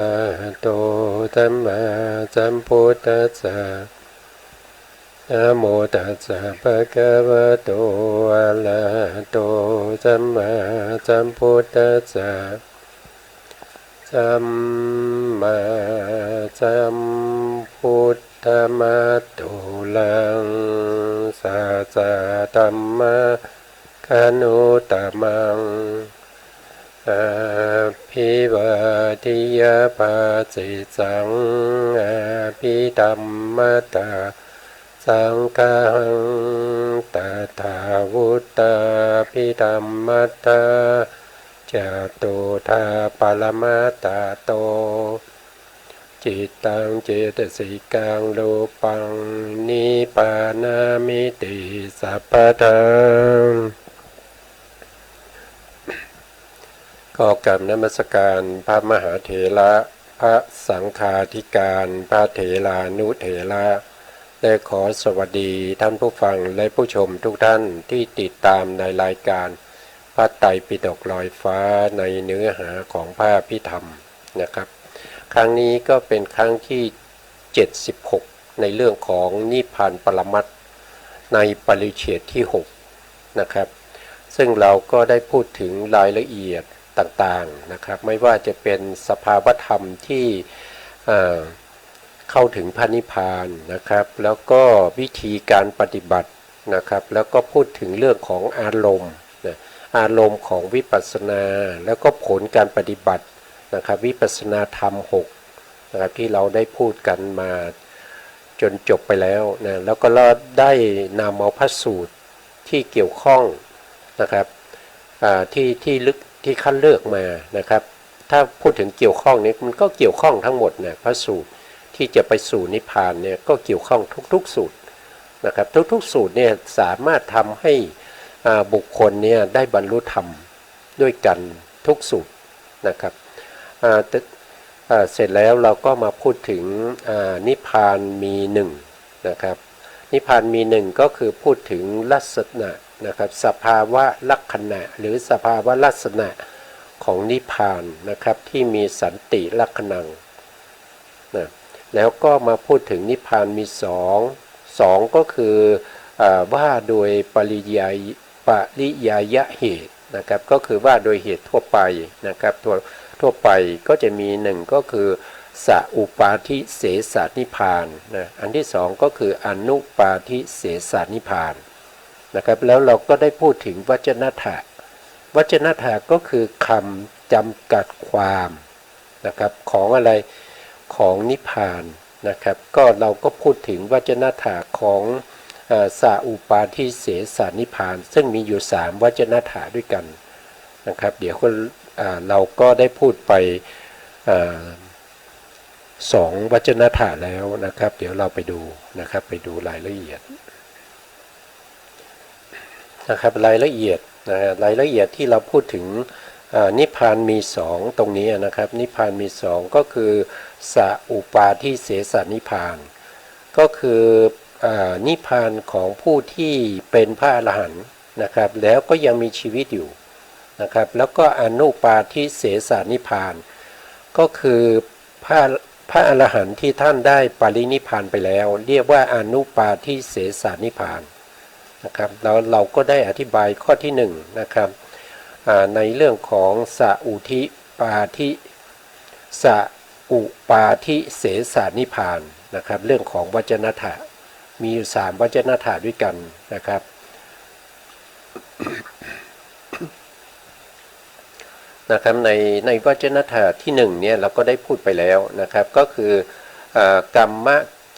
อะระโตสัมมาสัมพุทธัสสะนะโมตัสสะภะคะวะโตอะระหะโตสัมมาสัมพุทธัสสะสัมมาสัมพุทธะมะตุลังสัสสะธัมมะคานุตตมังอภิวาทิยาภาสิสังอภิธัมมัตตาสังฆังตถาวุตตาภิธัมมัตตาจตุธาปรมัตตโตจิตตังเจตสิกังรูปังนิพพานามิติสัพพทังก็กราบนมัสการพระมหาเถระพระสังฆาธิการพระเถรานุเถระและขอสวัสดีท่านผู้ฟังและผู้ชมทุกท่านที่ติดตามในรายการพระไตรปิฎกลอยฟ้าในเนื้อหาของพระพิธรรมนะครับครั้งนี้ก็เป็นครั้งที่76ในเรื่องของนิพพานปรมัตถ์ในปริเฉดที่6นะครับซึ่งเราก็ได้พูดถึงรายละเอียดต่างๆนะครับไม่ว่าจะเป็นสภาวธรรมที่เข้าถึงพระนิพพานนะครับแล้วก็วิธีการปฏิบัตินะครับแล้วก็พูดถึงเรื่องของอารมณ์อารมณ์ของวิปัสสนาแล้วก็ผลการปฏิบัตินะครับวิปัสสนาธรรม6นะครับที่เราได้พูดกันมาจนจบไปแล้วนะแล้วก็เราได้นำเอาพระสูตรที่เกี่ยวข้องนะครับที่ลึกที่คัดเลือกมานะครับถ้าพูดถึงเกี่ยวข้องนี้มันก็เกี่ยวข้องทั้งหมดนะพระสูตรที่จะไปสู่นิพพานเนี่ยก็เกี่ยวข้องทุกๆสูตรนะครับทุกๆสูตรเนี่ยสามารถทำให้บุคคลเนี่ยได้บรรลุธรรมด้วยกันทุกสูตรนะครับเสร็จแล้วเราก็มาพูดถึงนิพพานมีหนึ่งนะครับนิพพานมีหนึ่งก็คือพูดถึงลักษณะนะครับสภาวะลักษณะหรือสภาวะลักษณะของนิพพานนะครับที่มีสันติลักษณังนะแล้วก็มาพูดถึงนิพพานมีสองก็คือว่าโดยปริยายเหตุนะครับก็คือว่าโดยเหตุทั่วไปนะครับทั่วไปก็จะมีหนึ่งก็คือสัอุปาทิเสสนิพพานนะอันที่สองก็คืออนุปาทิเสสนิพพานนะครับแล้วเราก็ได้พูดถึงวจนะถะก็คือคำจำกัดความนะครับของอะไรของนิพพานนะครับก็เราก็พูดถึงวจนะถะของสัอุปาทิเสสนิพพานซึ่งมีอยู่3วจนะถะด้วยกันนะครับเดี๋ยวเราก็ได้พูดไป2วจนะถะแล้วนะครับเดี๋ยวเราไปดูนะครับไปดูรายละเอียดนะครับรายละเอียดที่เราพูดถึงนิพพานมี2ตรงนี้นะครับนิพพานมี2ก็คือสัอุปาทิเสสนิพพานก็คือนิพพานของผู้ที่เป็นพระอรหันต์นะครับแล้วก็ยังมีชีวิตอยู่นะครับแล้วก็อนุปาทิเสสนิพพานก็คือพระอรหันต์ที่ท่านได้ปรินิพพานไปแล้วเรียกว่าอนุปาทิเสสนิพพานนะครับแล้วเราก็ได้อธิบายข้อที่1นะครับในเรื่องของสัอุปาทิเสสนิพพานนะครับเรื่องของวจนะถะมีอยู่3วจนะถะด้วยกันนะครับนะครับในวจนะถะที่1เนี่ยเราก็ได้พูดไปแล้วนะครับก็คือกรรม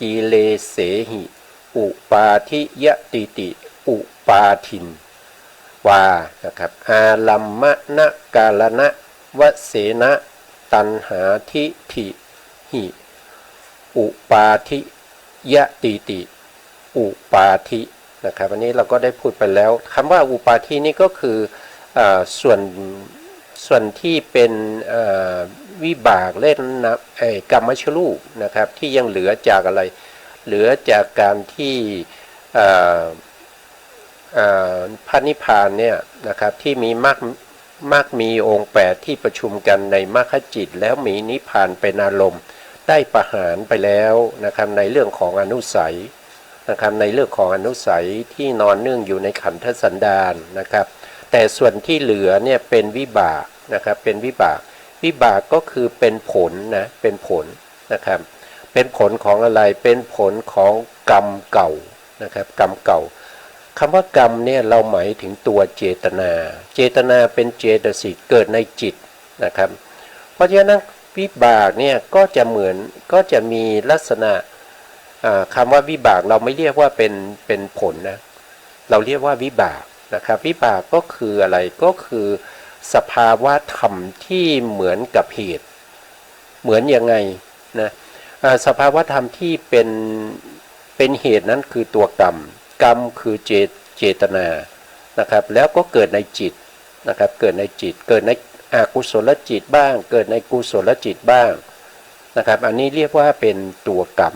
กิเลเสหิอุปาทิยติอุปาทินวานะครับอาลัมมะนะกาลนะวเสนะตัณหาทิฐิหิอุปาทิยติอุปาทินะครับอันนี้เราก็ได้พูดไปแล้วคำว่าอุปาทินี่ก็คือส่วนที่เป็นวิบากเล่นนะกรรมชรูปนะครับที่ยังเหลือจากอะไรเหลือจากการที่พระนิพพานเนี่ยนะครับที่มีมรรค มรรคมีองค์8ที่ประชุมกันในมรรคจิตแล้วมีนิพพานเป็นอารมณ์ได้ประหารไปแล้วนะครับในเรื่องของอนุสัยนะครับในเรื่องของอนุสัยที่นอนเนื่องอยู่ในขันธสันดานนะครับแต่ส่วนที่เหลือเนี่ยเป็นวิบากนะครับเป็นวิบากวิบากก็คือเป็นผลนะเป็นผลนะครับเป็นผลของอะไรเป็นผลของกรรมเก่านะครับกรรมเก่าคำว่ากรรมเนี่ยเราหมายถึงตัวเจตนาเจตนาเป็นเจตสิกเกิดในจิตนะครับเพราะฉะนั้นวิบากเนี่ยก็จะเหมือนก็จะมีลักษณะคำว่าวิบากเราไม่เรียกว่าเป็นผลนะเราเรียกว่าวิบากนะครับวิบากก็คืออะไรก็คือสภาวะธรรมที่เหมือนกับเหตุเหมือนยังไงนะสภาวะธรรมที่เป็นเหตุนั้นคือตัวกรรมกรรมคือเจตนานะครับแล้วก็เกิดในจิตนะครับเกิดในจิตเกิดในอกุศลจิตบ้างเกิดในกุศลจิตบ้างนะครับอันนี้เรียกว่าเป็นตัวกรรม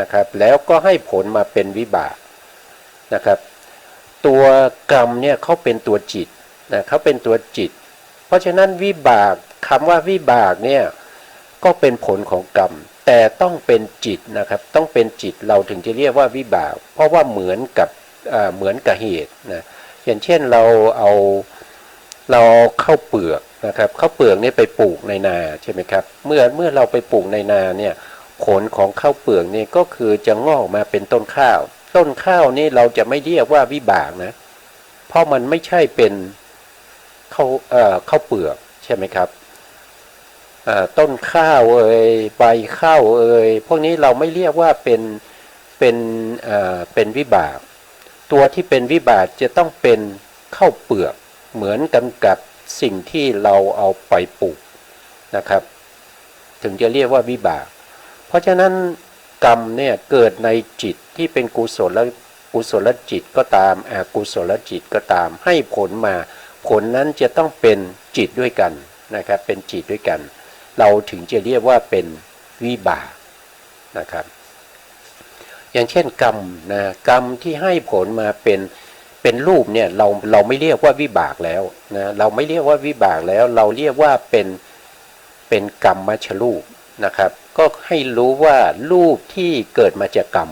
นะครับแล้วก็ให้ผลมาเป็นวิบากนะครับตัวกรรมเนี่ยเขาเป็นตัวจิตนะเขาเป็นตัวจิตเพราะฉะนั้นวิบากคำว่าวิบากเนี่ยก็เป็นผลของกรรมแต่ต้องเป็นจิตนะครับต้องเป็นจิตเราถึงจะเรียกว่าวิบากเพราะว่าเหมือนกับเหตุนะอย่างเช่นเราเอาข้าวเปลือกนะครับข้าวเปลือกนี่ไปปลูกในนาใช่ไหมครับเมื่อเราไปปลูกในนาเนี่ยผลของข้าวเปลือกนี่ก็คือจะงอกมาเป็นต้นข้าวต้นข้าวนี่เราจะไม่เรียกว่าวิบากนะเพราะมันไม่ใช่เป็นข้าวเปลือกใช่ไหมครับต้นข้าวใบข้าวพวกนี้เราไม่เรียกว่าเป็นวิบากตัวที่เป็นวิบากจะต้องเป็นข้าวเปลือกเหมือนกันกับสิ่งที่เราเอาไปปลูกนะครับถึงจะเรียกว่าวิบากเพราะฉะนั้นกรรมเนี่ยเกิดในจิตที่เป็นกุศลจิตก็ตามอกุศลจิตก็ตามให้ผลมาผลนั้นจะต้องเป็นจิตด้วยกันนะครับเป็นจิตด้วยกันเราถึงจะเรียกว่าเป็นวิบากนะครับอย่างเช่นกรรมนะกรรมที่ให้ผลมาเป็นรูปเนี่ยเราไม่เรียกว่าวิบากแล้วนะเราไม่เรียกว่าวิบากแล้วเราเรียกว่าเป็นกรรมมัชรูปนะครับก็ให้รู้ว่ารูปที่เกิดมาจากกรรม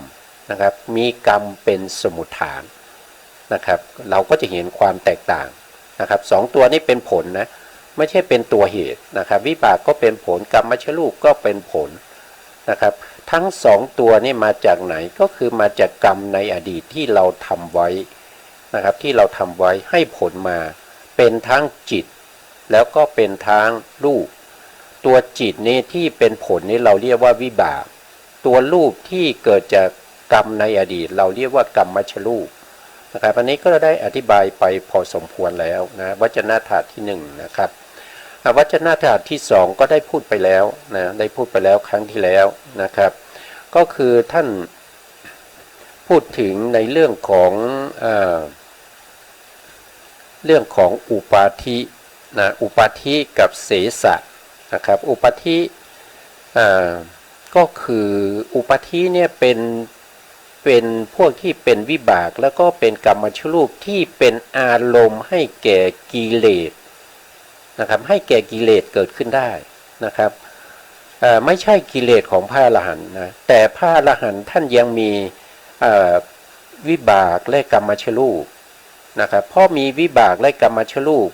นะครับมีกรรมเป็นสมุฏฐานนะครับเราก็จะเห็นความแตกต่างนะครับสองตัวนี้เป็นผลนะไม่ใช่เป็นตัวเหตุนะครับวิบากก็เป็นผลกรรมมัชรูปก็เป็นผลนะครับทั้งสองตัวนี่มาจากไหนก็คือมาจากกรรมในอดีตที่เราทำไว้นะครับที่เราทำไว้ให้ผลมาเป็นทั้งจิตแล้วก็เป็นทั้งรูปตัวจิตนี้ที่เป็นผลนี้เราเรียกว่าวิบากตัวรูปที่เกิดจากกรรมในอดีตเราเรียกว่ากรรมมัชรูปนะครับอันนี้ก็ได้อธิบายไปพอสมควรแล้วนะวจนะธาตุที่1นะครับวจนะธาตุที่2ก็ได้พูดไปแล้วนะได้พูดไปแล้วครั้งที่แล้วนะครับก็คือท่านพูดถึงในเรื่องของอุปาทินะอุปาทิกับเสสะนะครับอุปาทิก็คืออุปาทิเนี่ยเป็นพวกที่เป็นวิบากแล้วก็เป็นกรรมชรูปที่เป็นอารมณ์ให้แก่กิเลสนะครับให้แก่กิเลสเกิดขึ้นได้นะครับไม่ใช่กิเลสของพระอรหันต์นะแต่พระอรหันต์ท่านยังมีวิบากและกรรมชรูปนะครับเพราะมีวิบากและกรรมชรูป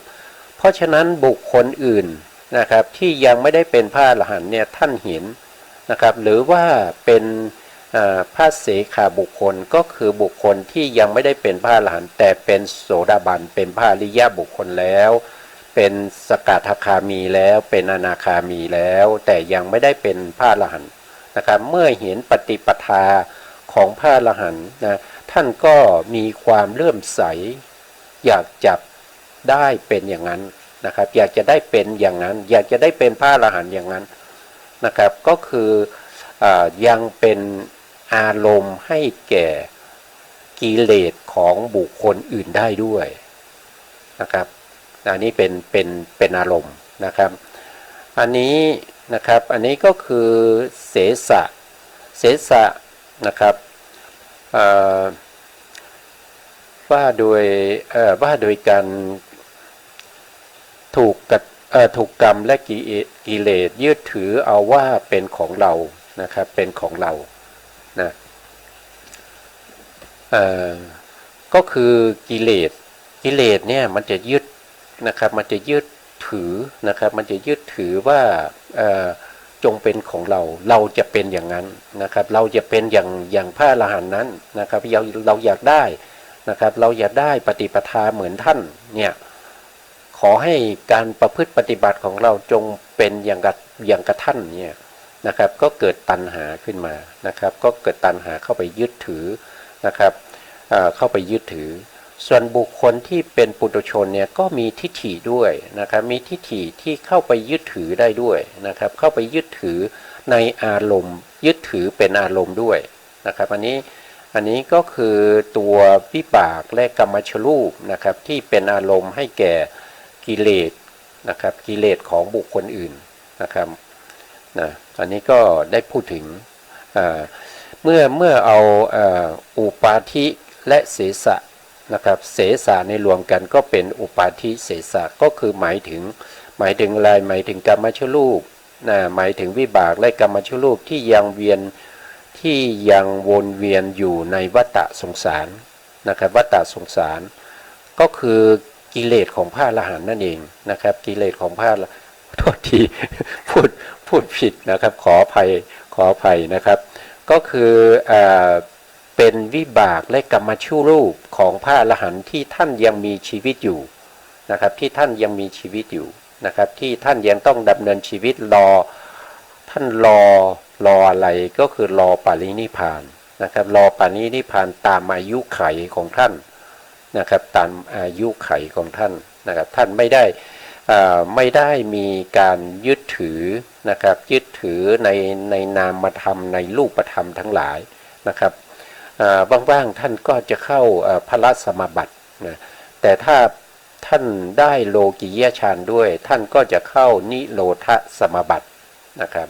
เพราะฉะนั้นบุคคลอื่นนะครับที่ยังไม่ได้เป็นพระอรหันต์เนี่ยท่านเห็นนะครับหรือว่าเป็นพระเสขบุคคลก็คือบุคคลที่ยังไม่ได้เป็นพระอรหันต์แต่เป็นโสดาบันเป็นพระอริยบุคคลแล้วเป็นสกทาคามีแล้วเป็นอนาคามีแล้วแต่ยังไม่ได้เป็นพระอรหันต์นะครับเมื่อเห็นปฏิปทาของพระอรหันต์นะท่านก็มีความเลื่อมใสอยากจะได้เป็นอย่างนั้นนะครับอยากจะได้เป็นอย่างนั้นอยากจะได้เป็นพระอรหันต์อย่างนั้นนะครับก็คือยังเป็นอารมณ์ให้แก่กิเลสของบุคคลอื่นได้ด้วยนะครับอันนี้เป็นอารมณ์นะครับอันนี้นะครับอันนี้ก็คือเสสะนะครับว่าโดยการ ถูกกรรมและกิเลสยึดถือเอาว่าเป็นของเรานะครับเป็นของเรานะก็คือกิเลสเนี่ยมันจะยึดนะครับมันจะยึดถือนะครับมันจะยึดถือว่าจงเป็นของเราจะเป็นอย่างนั้นนะครับเราจะเป็นอย่างพระอรหันต์นั้นนะครับเราอยากได้นะครับเราอยากได้ปฏิปทาเหมือนท่านเนี่ยขอให้การประพฤติปฏิบัติของเราจงเป็นอย่างกับท่านเนี่ยนะครับก็เกิดตัณหาขึ้นมานะครับก็เกิดตัณหาเข้าไปยึดถือนะครับเข้าไปยึดถือส่วนบุคคลที่เป็นปุถุชนเนี่ยก็มีทิฏฐิด้วยนะครับมีทิฏฐิที่เข้าไปยึดถือได้ด้วยนะครับเข้าไปยึดถือในอารมณ์ยึดถือเป็นอารมณ์ด้วยนะครับอันนี้ก็คือตัววิบากและกรรมชรูปนะครับที่เป็นอารมณ์ให้แก่กิเลสนะครับกิเลสของบุคคลอื่นนะครับนะอันนี้ก็ได้พูดถึงเมื่อเอาอุปาทิและเสสะนะครับเสสะในรวมกันก็เป็นอุปาทิเสสะก็คือหมายถึงอะไรหมายถึงกรรมชรูปนะหมายถึงวิบากและกรรมชรูปที่ยังวนเวียนอยู่ในวัฏสงสารนะครับวัฏสงสารก็คือกิเลสของพระอรหันต์นั่นเองนะครับกิเลสของพระโทษที พูดผิดนะครับขออภัยนะครับก็คือเป็นวิบากและกรรมชรูปของพระอรหันต์ที่ท่านยังมีชีวิตอยู่นะครับที่ท่านยังมีชีวิตอยู่นะครับที่ท่านยังต้องดำเนินชีวิตท่านรออะไรก็คือรอปรินิพพานนะครับรอปรินิพพานตามอายุไขของท่านนะครับตามอายุไขของท่านนะครับท่านไม่ได้มีการยึดถือนะครับยึดถือในนามธรรมในรูปธรรมทั้งหลายนะครับบ้างๆท่านก็จะเข้าพระสมาบัตินะแต่ถ้าท่านได้โลกิยฌานด้วยท่านก็จะเข้านิโรธสมาบัตินะครับ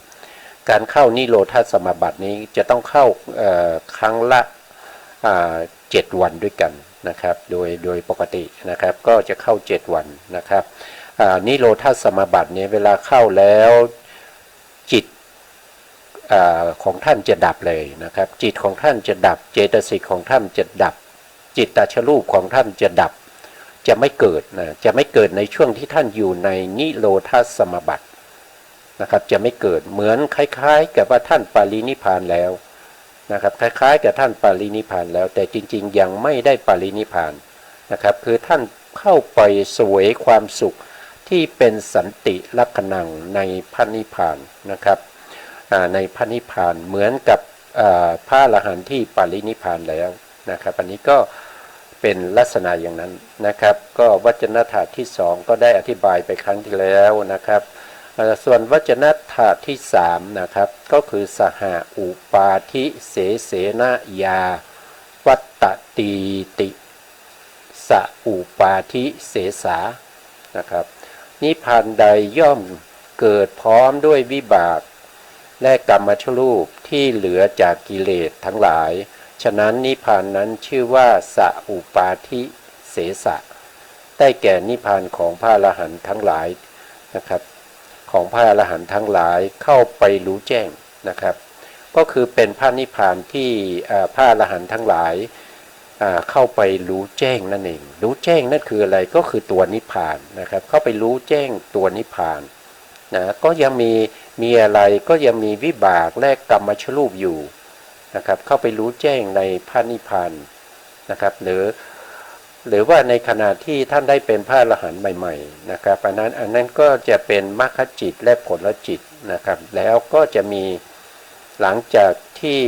การเข้านิโรธสมาบัตินี้จะต้องเข้าครั้งละ7 วันด้วยกันนะครับโดยปกตินะครับก็จะเข้า7 วันนะครับนิโรธสมาบัตินี้เวลาเข้าแล้วจิตของท่านจะดับเลยนะครับจิตของท่านจะดับเจตสิกของท่านจะดับจิตตชรูปของท่านจะดับจะไม่เกิดจะไม่เกิดในช่วงที่ท่านอยู่ในนิโรธสมาบัตินะครับจะไม่เกิดเหมือนคล้ายๆกับว่าท่านปรินิพพานแล้วนะครับคล้ายๆกับท่านปรินิพพานแล้วแต่จริงๆยังไม่ได้ปรินิพพานนะครับคือท่านเข้าไปเสวยความสุขที่เป็นสันติลักขณังในพระนิพพานนะครับในพระนิพพานเหมือนกับพระอรหันต์ที่ปรินิพพานแล้วนะครับอันนี้ก็เป็นลักษณะอย่างนั้นนะครับก็วจนะถาที่2ก็ได้อธิบายไปครั้งที่แล้วนะครับส่วนวจนะถาที่3นะครับก็คือสหอุปาทิเสเสนยาวัตตตีติสอุปาทิเสสานะครับนิพพานใดย่อมเกิดพร้อมด้วยวิบากและกรรมชรูปที่เหลือจากกิเลสทั้งหลายฉะนั้นนิพพานนั้นชื่อว่าสอุปาทิเสสะได้แก่นิพพานของพระอรหันต์ทั้งหลายนะครับของพระอรหันต์ทั้งหลายเข้าไปรู้แจ้งนะครับก็คือเป็นพระนิพพานที่พระอรหันต์ทั้งหลายเข้าไปรู้แจ้งนั่นเองรู้แจ้งนั่นคืออะไรก็คือตัวนิพพานนะครับเข้าไปรู้แจ้งตัวนิพพานนะก็ยังมีอะไรก็ยังมีวิบากและกรรมชรูปอยู่นะครับเข้าไปรู้แจ้งในพระนิพพานนะครับหรือว่าในขณะที่ท่านได้เป็นพระอรหันต์ใหม่ๆนะครับอันนั้นก็จะเป็นมรรคจิตและผลจิตนะครับแล้วก็จะมีหลังจากที่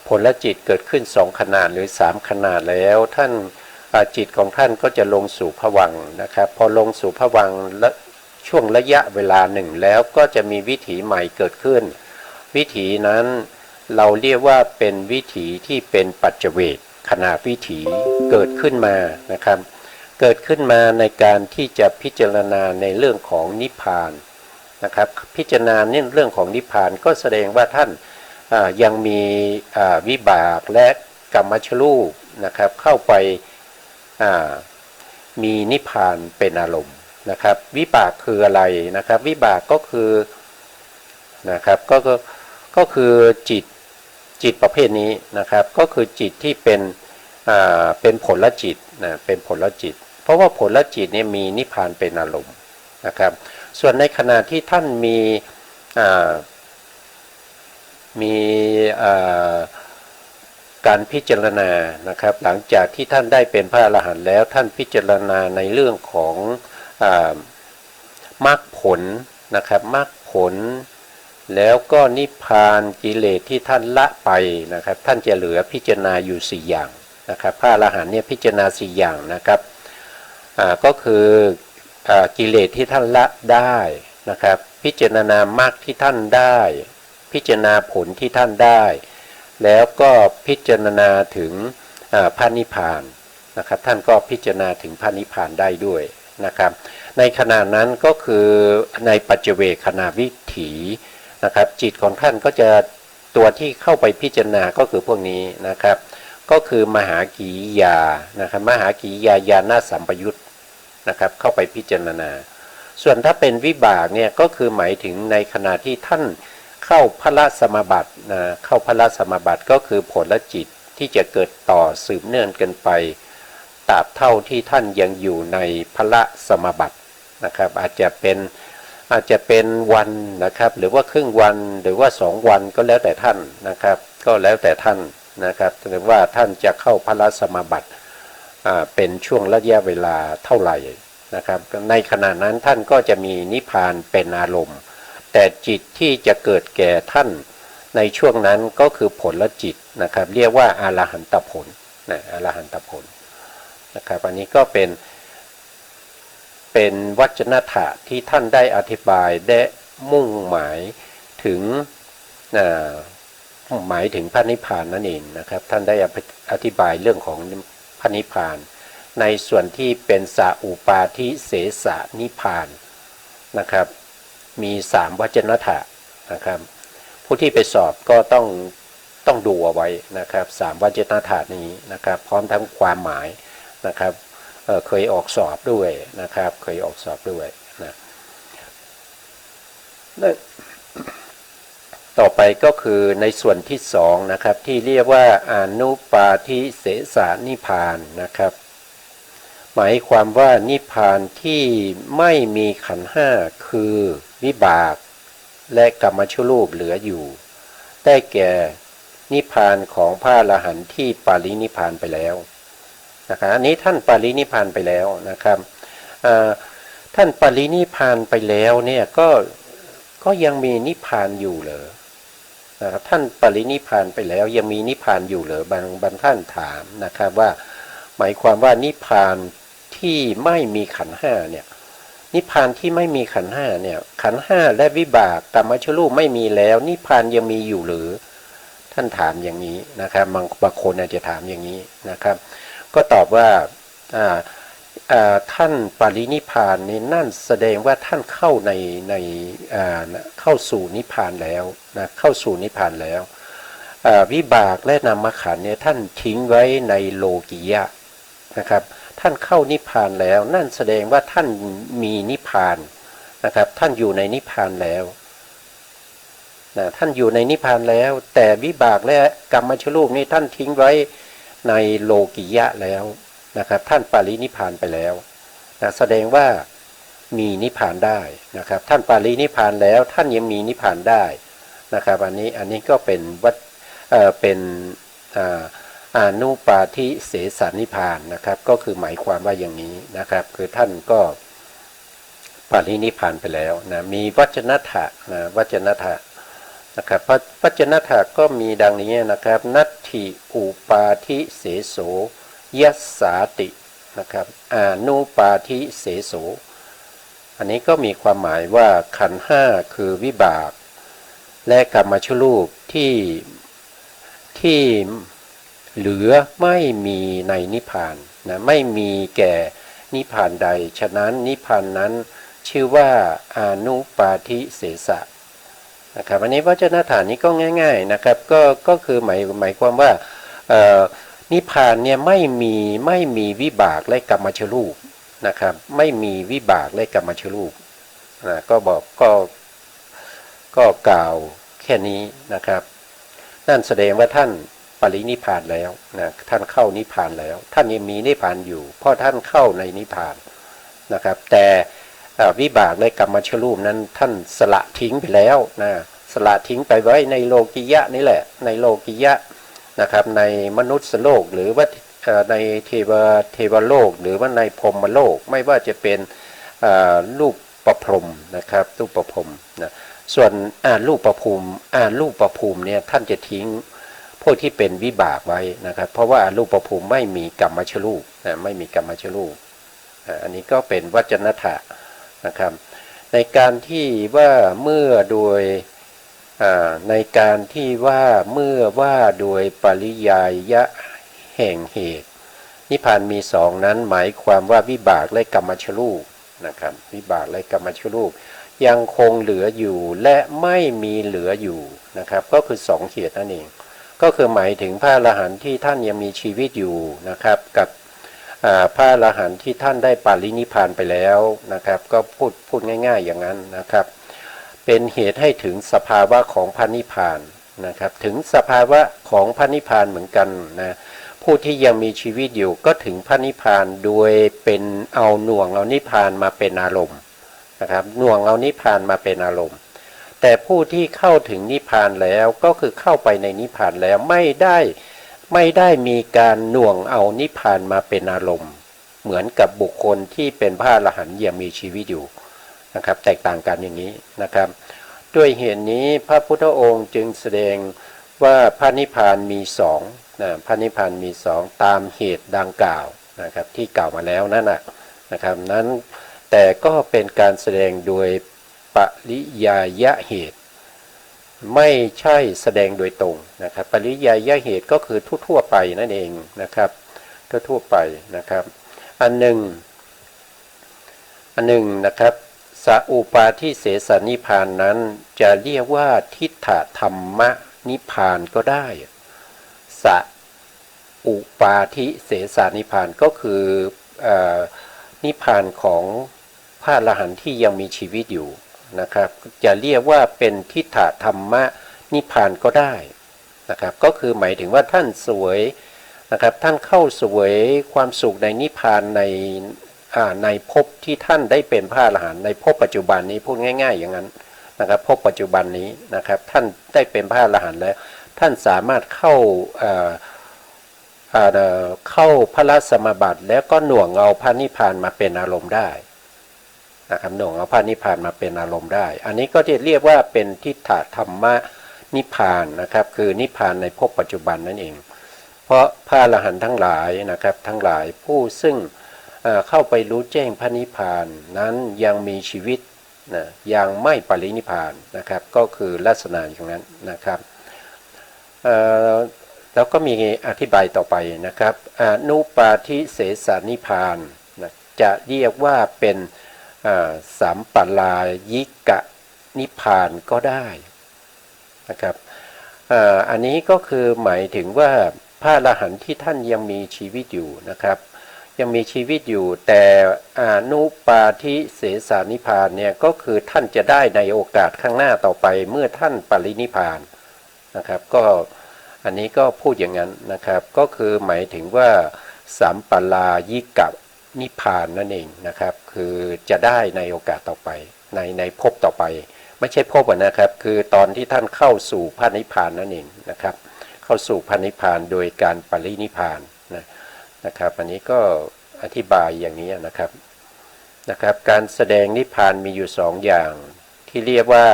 ผลจิตเกิดขึ้น2 ขนาดหรือ3 ขนาดแล้วท่านจิตของท่านก็จะลงสู่ภวังค์นะครับพอลงสู่ภวังค์ช่วงระยะเวลาหนึ่งแล้วก็จะมีวิถีใหม่เกิดขึ้นวิถีนั้นเราเรียกว่าเป็นวิถีที่เป็นปัจเจเวกขณะวิถีเกิดขึ้นมานะครับเกิดขึ้นมาในการที่จะพิจารณาในเรื่องของนิพพานนะครับพิจารณาเรื่องของนิพพานก็แสดงว่าท่านยังมีวิบากและกรรมชรูปนะครับเข้าไปมีนิพพานเป็นอารมณ์ นะครับวิบากคืออะไรนะครับวิบากก็คือนะครับก็คือจิตประเภทนี้นะครับก็คือจิตที่เป็นผลจิตนะเป็นผลจิตเพราะว่าผลจิตเนี่ยมีนิพพานเป็นอารมณ์นะครับส่วนในขณะที่ท่านมีการพิจารณานะครับหลังจากที่ท่านได้เป็นพระอรหันต์แล้วท่านพิจารณาในเรื่องของมรรคผลนะครับมรรคผลแล้วก็นิพพานกิเลสที่ท่านละไปนะครับท่านจะเหลือพิจารณาอยู่4อย่างนะครับพระอรหันต์เนี่ยพิจารณา4อย่างนะครับก็คือกิเลสที่ท่านละได้นะครับพิจารณามรรคที่ท่านได้พิจารณาผลที่ท่านได้แล้วก็พิจารณาถึงพระนิพพานนะครับท่านก็พิจารณาถึงพระนิพพานได้ด้วยนะครับในขณะนั้นก็คือในปัจเจเวคขณะวิถีนะครับจิตของท่านก็จะตัวที่เข้าไปพิจารณาก็คือพวกนี้นะครับก็คือมหากิริยานะครับมหากิริยาญาณสัมปยุตนะครับเข้าไปพิจารณาส่วนถ้าเป็นวิบากเนี่ยก็คือหมายถึงในขณะที่ท่านเข้าพระสมาบัตินะเข้าพระสมาบัติก็คือผลจิตที่จะเกิดต่อสืบเนื่องกันไปตราบเท่าที่ท่านยังอยู่ในพระสมาบัตินะครับอาจจะเป็นวันนะครับหรือว่าครึ่งวันหรือว่า2 วันก็แล้วแต่ท่านนะครับก็แล้วแต่ท่านนะครับหรือว่าท่านจะเข้าพระสมาบัติเป็นช่วงระยะเวลาเท่าไหร่นะครับในขณะนั้นท่านก็จะมีนิพพานเป็นอารมณ์แต่จิตที่จะเกิดแก่ท่านในช่วงนั้นก็คือผลจิตนะครับเรียกว่าอรหันตผลนะอรหันตผลนะครับอันนี้ก็เป็นวจนะถะที่ท่านได้อธิบายได้มุ่งหมายถึงพระนิพพานนั่นเองนะครับท่านได้อธิบายเรื่องของพระนิพพานในส่วนที่เป็นสาอุปาทิเสสนิพพานนะครับมี3วจนะถะนะครับผู้ที่ไปสอบก็ต้องดูเอาไว้นะครับ3วจนะถะนี้นะครับพร้อมทั้งความหมายนะครับเคยออกสอบด้วยนะครับเคยออกสอบด้วยนะต่อไปก็คือในส่วนที่2นะครับที่เรียกว่าอนุปาทิเสสนิพพานนะครับหมายความว่านิพพานที่ไม่มีขันธ์5คือวิบากและกัมมัชรูปเหลืออยู่ได้แก่นิพพานของพระอรหันต์ที่ปรินิพพานไปแล้วนะครับอันนี้ท่านปรินิพพานไปแล้วนะครับท่านปรินิพพานไปแล้วเนี่ยก็ยังมีนิพพานอยู่เหรอนะครับท่านปรินิพพานไปแล้วยังมีนิพพานอยู่เหรอบางท่านถามนะครับว่าหมายความว่านิพพานที่ไม่มีขันธ์5เนี่ยนิพพานที่ไม่มีขันธ์5เนี่ยขันธ์5และวิบากกัมมัชรูปไม่มีแล้วนิพพานยังมีอยู่หรือท่านถามอย่างนี้นะครับบางคนอาจจะถามอย่างนี้นะครับก็ตอบว่าท่านปรินิพพานนี่นั่นแสดงว่าท่านเข้าในเข้าสู่นิพพานแล้วนะเข้าสู่นิพพานแล้ววิบากและนามขันธ์เนี่ยท่านทิ้งไว้ในโลกิยะนะครับท่านเข้านิพพานแล้วนั่นแสดงว่าท่านมีนิพพานนะครับท่านอยู่ในนิพพานแล้วนะท่านอยู่ในนิพพานแล้วแต่วิบากและกัมมัชรูปนี่ท่านทิ้งไว้ในโลกิยะแล้วนะครับท่านปรินิพพานไปแล้วนะแสดงว่ามีนิพพานได้นะครับท่านปรินิพพานแล้วท่านยังมีนิพพานได้นะครับอันนี้ก็เป็นอนุปาทิเสสนิพพานนะครับก็คือหมายความว่าอย่างนี้นะครับคือท่านก็ปรินิพพานไปแล้วนะมีวจนะถะนะวจนะถะนะครับวจนะถะก็มีดังนี้นะครับนัตถิอุปาทิเสโสยัสสาตินะครับอนุปาทิเสโสอันนี้ก็มีความหมายว่าขันธ์5คือวิบากและกัมมัชรูปที่เหลือไม่มีในนิพพานนะไม่มีแก่นิพพานใดฉะนั้นนิพพานนั้นชื่อว่าอนุปาทิเสสะนะครับอันนี้วจนะฐานนี้ก็ง่ายๆนะครับก็คือหมายความว่านิพพานเนี่ยไม่มีวิบากและกัมมัชรูป นะครับไม่มีวิบากและกรรมชรูปก็บอกก็กล่าวแค่นี้นะครับนั่นแสดงว่าท่านปรินิพพานแล้วนะท่านเข้านิพพานแล้วท่านยังมีนิพพานอยู่เพราะท่านเข้าในนิพพานนะครับแต่วิบากและกรรมชรูปนั้นท่านสละทิ้งไปแล้วนะสละทิ้งไปไว้ในโลกิยะนี่แหละในโลกิยะนะครับในมนุษย์โลกหรือว่าในเทวโลกหรือว่าในพรหมโลกไม่ว่าจะเป็นรูปประพรหมนะครับรูปประพรหมนะส่วนรูปประภูมิเนี่ยท่านจะทิ้งพวกที่เป็นวิบากไว้นะครับเพราะว่ารูปประภูมิไม่มีกรรมชรูปนะไม่มีกรรมชรูปอันนี้ก็เป็นวจนะถะนะครับในการที่ว่าเมื่อโดยในการที่ว่าเมื่อว่าโดยปริยายะแห่งเหตุนิพพานมีสองนั้นหมายความว่าวิบากและกรรมชรูปนะครับวิบากและกรรมชรูปยังคงเหลืออยู่และไม่มีเหลืออยู่นะครับก็คือสองเหตุนั่นเองก็คือหมายถึงพระอรหันต์ที่ท่านยังมีชีวิตอยู่นะครับกับพระอรหันต์ที่ท่านได้ปรินิพพานไปแล้วนะครับก็พูดง่ายๆอย่างนั้นนะครับเป็นเหตุให้ถึงสภาวะของพระนิพพานนะครับถึงสภาวะของพระนิพพานเหมือนกันนะผู้ที่ยังมีชีวิตอยู่ก็ถึงพระนิพพานโดยเป็นเอาหน่วงเอานิพพานมาเป็นอารมณ์นะครับหน่วงเอานิพพานมาเป็นอารมณ์แต่ผู้ที่เข้าถึงนิพพานแล้วก็คือเข้าไปในนิพพานแล้วไม่ได้มีการหน่วงเอานิพพานมาเป็นอารมณ์เหมือนกับบุคคลที่เป็นพระอรหันต์ยังมีชีวิตอยู่นะครับแตกต่างกันอย่างนี้นะครับด้วยเหตุนี้พระพุทธองค์จึงแสดงว่าพระนิพพานมีสองนะพระนิพพานมีสองตามเหตุดังกล่าวนะครับที่กล่าวมาแล้วนั่นนะครับนั้นแต่ก็เป็นการแสดงโดยปริยายะเหตุไม่ใช่แสดงโดยตรงนะครับปริยายะเหตุก็คือทั่วไปนั่นเองนะครับทั่วไปนะครับอันหนึ่งนะครับสัอุปาทิเสสนิพพานนั้นจะเรียกว่าทิฏฐธรรมนิพพานก็ได้สัอุปาทิเสสนิพพานก็คือนิพพานของพระอรหันต์ที่ยังมีชีวิตอยู่นะครับจะเรียกว่าเป็นทิฏฐธรรมนิพพานก็ได้นะครับก็คือหมายถึงว่าท่านสวยนะครับท่านเข้าสวยความสุขในนิพพานในภพที่ท่านได้เป็นพระอรหันต์ในภพปัจจุบันนี้พูดง่ายๆอย่างนั้นนะครับภพปัจจุบันนี้นะครับท่านได้เป็นพระอรหันต์แล้วท่านสามารถเข้าพระสมาบัติแล้วก็หน่วงเอาพระนิพพานมาเป็นอารมณ์ได้นะครับหน่วงเอาพระนิพพานมาเป็นอารมณ์ได้อันนี้ก็จะเรียกว่าเป็นทิฏฐธรรมนิพพานนะครับคือนิพพานในภพปัจจุบันนั่นเองเพราะพระอรหันต์ทั้งหลายนะครับทั้งหลายผู้ซึ่งเข้าไปรู้แจ้งพระนิพพานนั้นยังมีชีวิตนะยังไม่ปรินิพพานนะครับก็คือลักษณะอย่างนั้นนะครับแล้วก็มีอธิบายต่อไปนะครับอนุปาทิเสสนิพพานนะจะเรียกว่าเป็นสัมปลายิกะนิพพานก็ได้นะครับอันนี้ก็คือหมายถึงว่าพระอรหันต์ที่ท่านยังมีชีวิตอยู่นะครับยังมีชีวิตอยู่แต่อนุปาทิเสสนิพพานเนี่ยก็คือท่านจะได้ในโอกาสข้างหน้าต่อไปเมื่อท่านปรินิพพานนะครับก็อันนี้ก็พูดอย่างนั้นนะครับก็คือหมายถึงว่าสัมปลายิกะนิพพานนั่นเองนะครับคือจะได้ในโอกาสต่อไปในภพต่อไปไม่ใช่ภพนะครับคือตอนที่ท่านเข้าสู่พระนิพพานนั่นเองนะครับเข้าสู่พระนิพพานโดยการปรินิพพานนะครับอันนี้ก็อธิบายอย่างนี้นะครับการแสดงนิพพานมีอยู่สองอย่างที่เรียกว่า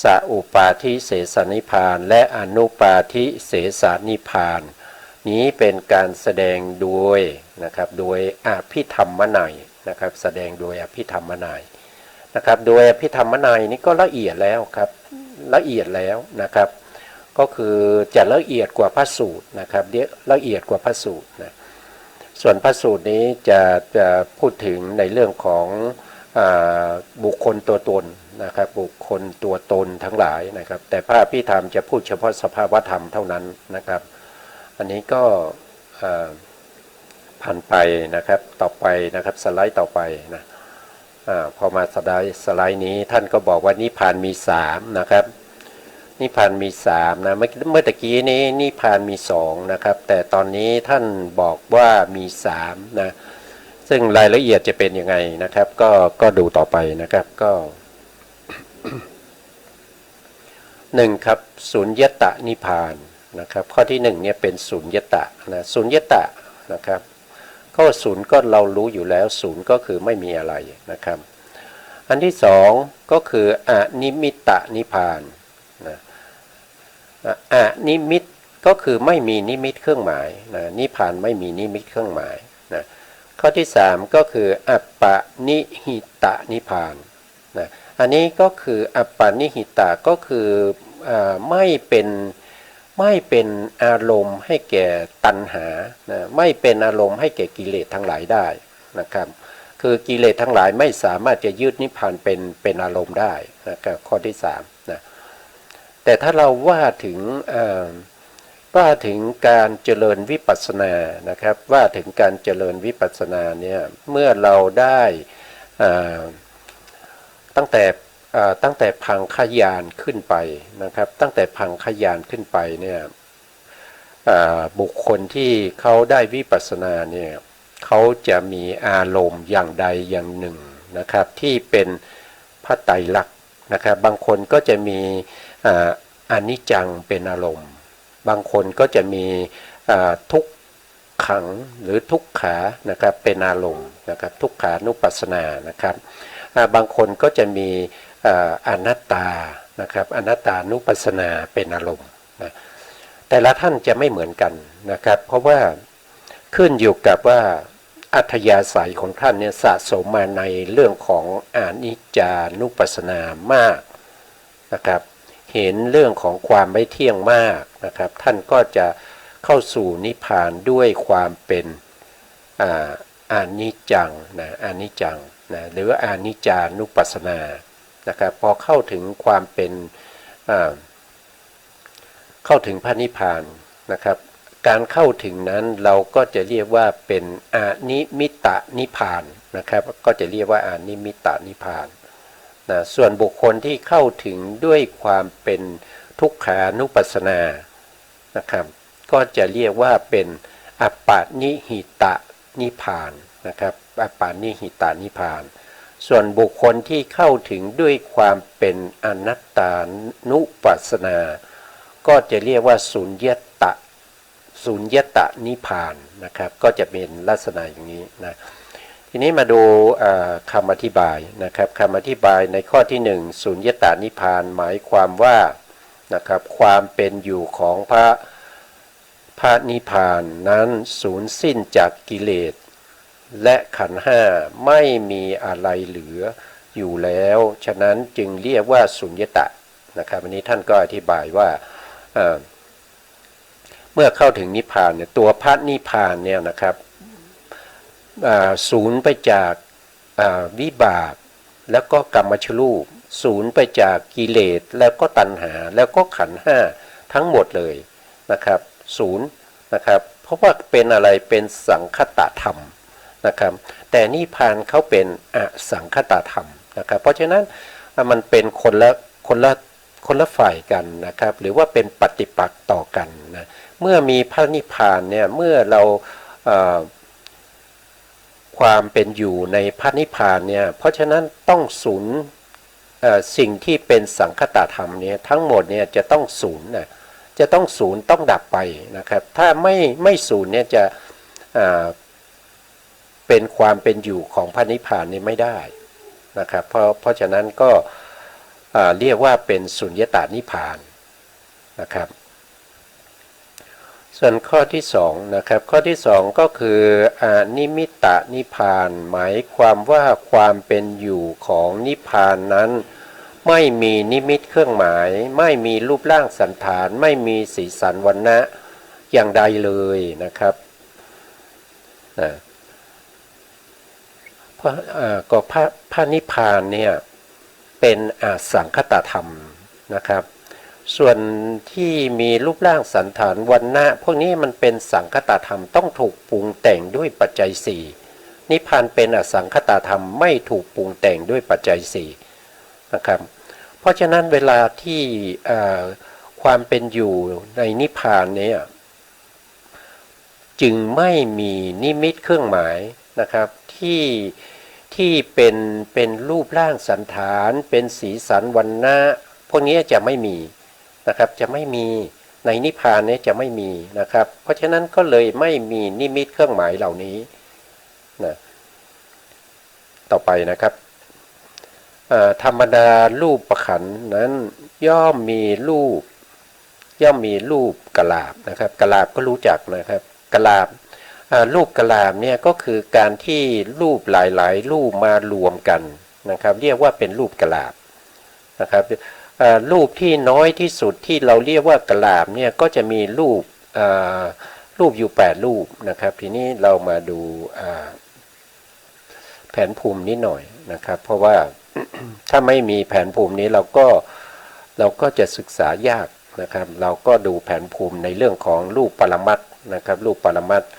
สัอุปาทิเสสนิพพานและอนุปาทิเสสนิพพานนี้เป็นการแสดงโดยนะครับโดยอภิธรรมนัยนะครับแสดงโดยอภิธรรมนัยนะครับโดยอภิธรรมนัยนี้ก็ละเอียดแล้วครับละเอียดแล้วนะครับก็คือจะละเอียดกว่าพระสูตรนะครับละเอียดกว่าพระสูตรนะส่วนพระสูตรนี้จะพูดถึงในเรื่องของบุคคลตัวตนนะครับบุคคลตัวตนทั้งหลายนะครับแต่พระอภิธรรมจะพูดเฉพาะสภาวธรรมเท่านั้นนะครับอันนี้ก็ ผ่านไปนะครับต่อไปนะครับสไลด์ต่อไปนะพอมาสไลด์นี้ท่านก็บอกว่านิพพานมี3นะครับนิพพานมี3นะเมื่อตะกี้นี้นิพพานมี2นะครับแต่ตอนนี้ท่านบอกว่ามี3นะซึ่งรายละเอียดจะเป็นยังไงนะครับก็ดูต่อไปนะครับก็1ครับสุญญตนิพพานนะครับข้อที่1เนี่ยเป็นสุญญตนะสุญญตนะครับก็ศูนย์ก็เรารู้อยู่แล้วศูนย์ก็คือไม่มีอะไรนะครับอันที่2ก็คืออนิมิตนิพพานนะอนิมิตก็คือไม่มีนิมิตเครื่องหมายนะนิพพานไม่มีนิมิตเครื่องหมายนะข้อที่3ก็คืออัปปนิหิตนิพพานนะอันนี้ก็คืออัปปนิหิตก็คือไม่เป็นอารมณ์ให้แก่ตัณหานะไม่เป็นอารมณ์ให้แก่กิเลสทั้งหลายได้นะครับคือกิเลสทั้งหลายไม่สามารถจะยึดนิพพานเป็นอารมณ์ได้นะครับข้อที่3นะแต่ถ้าเราว่าถึงการเจริญวิปัสสนานะครับว่าถึงการเจริญวิปัสสนาเนี่ยเมื่อเราได้ตั้งแต่พังขยานขึ้นไปนะครับตั้งแต่พังขยานขึ้นไปเนี่ยบุคคลที่เขาได้วิปัสสนาเนี่ยเขาจะมีอารมณ์อย่างใดอย่างหนึ่งนะครับที่เป็นพระไตรลักษณ์นะครับบางคนก็จะมีอนิจจังเป็นอารมณ์บางคนก็จะมีทุกขังหรือทุกขานะครับเป็นอารมณ์นะครับทุกขานุปัสสนานะครับบางคนก็จะมีอนัตตานะครับอนัตตานุปัสสนาเป็นอารมณ์นะแต่ละท่านจะไม่เหมือนกันนะครับเพราะว่าขึ้นอยู่กับว่าอัธยาศัยของท่านเนี่ยสะสมมาในเรื่องของอนิจจานุปัสสนามากนะครับเห็นเรื่องของความไม่เที่ยงมากนะครับท่านก็จะเข้าสู่นิพพานด้วยความเป็นอนิจจังนะอนิจจังนะหรืออนิจจานุปัสสนานะครับพอเข้าถึงความเป็นเข้าถึงพระนิพพานนะครับการเข้าถึงนั้นเราก็จะเรียกว่าเป็นอนิมิตนิพพานนะครับก็จะเรียกว่าอนิมิตนิพพานนะส่วนบุคคลที่เข้าถึงด้วยความเป็นทุกขานุปัสสนานะครับก็จะเรียกว่าเป็นอัปปนิหิตนิพพานนะครับอัปปนิหิตนิพพานส่วนบุคคลที่เข้าถึงด้วยความเป็นอนัตตานุปัสสนาก็จะเรียกว่าสุญญตนิพพานนะครับก็จะเป็นลักษณะอย่างนี้นะทีนี้มาดูคำอธิบายนะครับคำอธิบายในข้อที่1สุญญตนิพพานหมายความว่านะครับความเป็นอยู่ของพระนิพพานนั้นสูญสิ้นจากกิเลสและขันธ์ห้าไม่มีอะไรเหลืออยู่แล้วฉะนั้นจึงเรียกว่าสุญญตนะครับอันนี้ท่านก็อธิบายว่าเมื่อเข้าถึงนิพพานเนี่ยตัวพระนิพพานเนี่ยนะครับสูญไปจากวิบากแล้วก็กรรมชรูปสูญไปจากกิเลสแล้วก็ตัณหาแล้วก็ขันธ์ห้าทั้งหมดเลยนะครับสูญนะครับเพราะว่าเป็นอะไรเป็นสังคตธรรมนะครับแต่นิพพานเขาเป็นอสังคตธรรมนะครับเพราะฉะนั้นมันเป็นคนละฝ่ายกันนะครับหรือว่าเป็นปฏิปักษ์ต่อกันนะเมื่อมีพระนิพพานเนี่ยเมื่อเราความเป็นอยู่ในพระนิพพานเนี่ยเพราะฉะนั้นต้องสูญสิ่งที่เป็นสังคตธรรมเนี่ยทั้งหมดเนี่ยจะต้องสูญนะจะต้องสูญต้องดับไปนะครับถ้าไม่สูญเนี่ยจะเป็นความเป็นอยู่ของพระนิพพานนี่ไม่ได้นะครับเพราะฉะนั้นก็เรียกว่าเป็นสุญญตานิพพานนะครับส่วนข้อที่2นะครับข้อที่2ก็คืออนิมิตนิพพานหมายความว่าความเป็นอยู่ของนิพพานนั้นไม่มีนิมิตเครื่องหมายไม่มีรูปร่างสันฐานไม่มีสีสันวรรณะอย่างใดเลยนะครับเพราะก็พระนิพพานเนี่ยเป็นอสังคตธรรมนะครับ ส่วนที่มีรูปร่างสันฐานวรรณะพวกนี้มันเป็นสังคตธรรมต้องถูกปรุงแต่งด้วยปัจจัยสี่นิพพานเป็นอสังคตธรรมไม่ถูกปรุงแต่งด้วยปัจจัยสี่นะครับเพราะฉะนั้นเวลาที่ความเป็นอยู่ในนิพพานเนี่ยจึงไม่มีนิมิตเครื่องหมายนะครับที่เป็นรูปร่างสันฐานเป็นสีสันวรรณะพวกนี้จะไม่มีนะครับจะไม่มีในนิพพานนี้จะไม่มีนะครับเพราะฉะนั้นก็เลยไม่มีนิมิตเครื่องหมายเหล่านี้นะต่อไปนะครับธรรมดารูปประขันนั้นย่อมมีรูปกลาบนะครับกลาบก็รู้จักนะครับกลาบรูปกลาบเนี่ยก็คือการที่รูปหลายๆรูปมารวมกันนะครับเรียกว่าเป็นรูปกลาบนะครับรูปที่น้อยที่สุดที่เราเรียกว่ากลาบเนี่ยก็จะมีรูปอยู่8รูปนะครับทีนี้เรามาดูแผนภูมินิดหน่อยนะครับเพราะว่า ถ้าไม่มีแผนภูมินี้เราก็จะศึกษายากนะครับเราก็ดูแผนภูมิในเรื่องของรูปปรมัตถ์นะครับรูปปรมัตถ์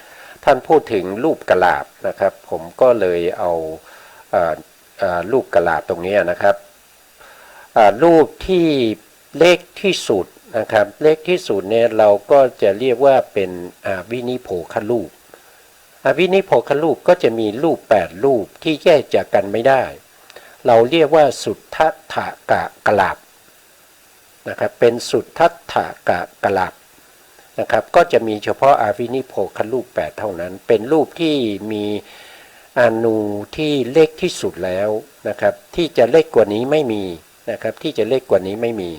ท่านพูดถึงรูปกลาบนะครับผมก็เลยเอารูปกลาบตรงนี้นะครับรูปที่เล็กที่สุดนะครับเล็กที่สุดเนี่ยเราก็จะเรียกว่าเป็นวินิโภครูปวินิโภครูปก็จะมีรูป8รูปที่แยกจากกันไม่ได้เราเรียกว่าสุทธัตถกลาบนะครับเป็นสุทธัตถกลาบนะครับก็จะมีเฉพาะอวินิโภครูป8เท่านั้นเป็นรูปที่มีอนูที่เล็กที่สุดแล้วนะครับที่จะเล็กกว่านี้ไม่มีนะครับที่จะเล็กกว่านี้ไม่มี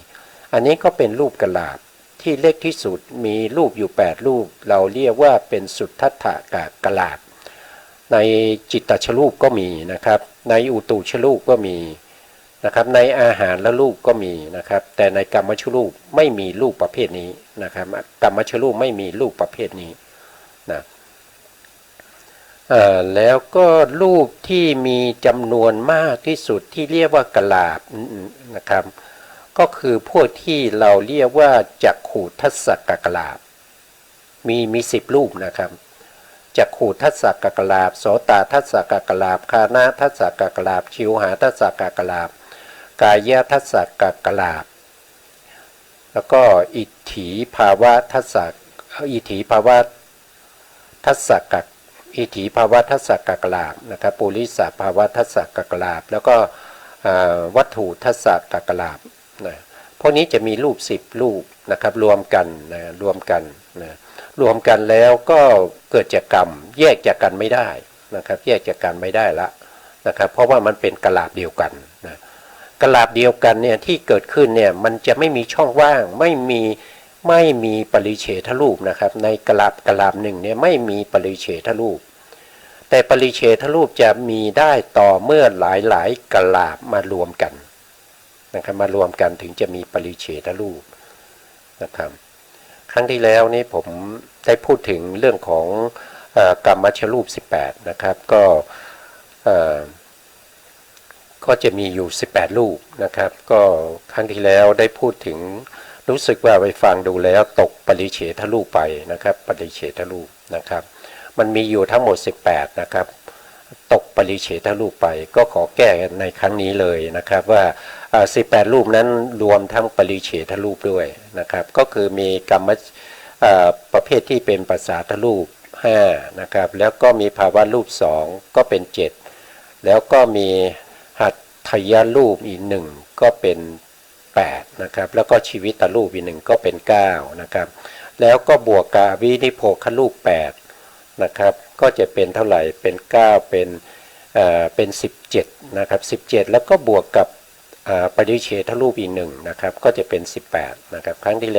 อันนี้ก็เป็นรูปกลาบที่เล็กที่สุดมีรูปอยู่8รูปเราเรียกว่าเป็นสุทธัตถกลาบในจิตตชรูปก็มีนะครับในอุตุชรูปก็มีนะครับในอาหารและรูปก็มีนะครับแต่ในกรรมชรูปไม่มีรูปประเภทนี้นะครับกรรมชรูปไม่มีรูปประเภทนี้นะแล้วก็รูปที่มีจำนวนมากที่สุดที่เรียกว่ากลาบนะครับก็คือพวกที่เราเรียกว่าจักขุทัสสกกลาบมี10รูปนะครับจักขุทัสสกกลาบโสตทัสสกกลาบคานะทัสสกกลาบชิวหาทัสสกกลาบกายทัสสกกลาบแล้วก็อิทธิภาวะทัสสกอิทธิภาวะทัสสกอิทธิภาวะทัสสกกลาบนะครับปุริสภาวะทัสสกกลาบแล้วก็วัตถุทัสสกกลาบนะพวกนี้จะมีรูป10รูปนะครับรวมกันรวมกันแล้วก็เกิดจากกรรมแยกจากกันไม่ได้นะครับแยกจากกันไม่ได้ละนะครับเพราะว่ามันเป็นกลาบเดียวกันนะกลาบเดียวกันเนี่ยที่เกิดขึ้นเนี่ยมันจะไม่มีช่องว่างไม่มีปริเฉทรูปนะครับในกลาบหนึ่งเนี่ยไม่มีปริเฉทรูปแต่ปริเฉทรูปจะมีได้ต่อเมื่อหลายกลาบมารวมกันนะครับมารวมกันถึงจะมีปริเฉทรูปนะครับครั้งที่แล้วนี่ผมได้พูดถึงเรื่องของกรรมชรูป18นะครับก็จะมีอยู่18รูปนะครับก็ครั้งที่แล้วได้พูดถึงรู้สึกว่าไปฟังดูแล้วตกปริเฉทรูปไปนะครับปริเฉทรูปนะครับมันมีอยู่ทั้งหมด18นะครับตกปริเฉทรูปไปก็ขอแก้ในครั้งนี้เลยนะครับว่า18รูปนั้นรวมทั้งปริเฉทรูปด้วยนะครับก็คือมีกรรมประเภทที่เป็นปัสสาทรูป5นะครับแล้วก็มีภาวะรูป2ก็เป็น7แล้วก็มีหัตถยรูปอีก1ก็เป็น8นะครับแล้วก็ชีวิตรูปอีก1ก็เป็น9นะครับแล้วก็บวกกับวินิโภครูป8นะครับก็จะเป็นเท่าไหร่เป็น9เป็น17นะครับ17แล้วก็บวกกับปริเฉทรูปอีก1นะครับก็จะเป็น18นะครับครั้งที่แ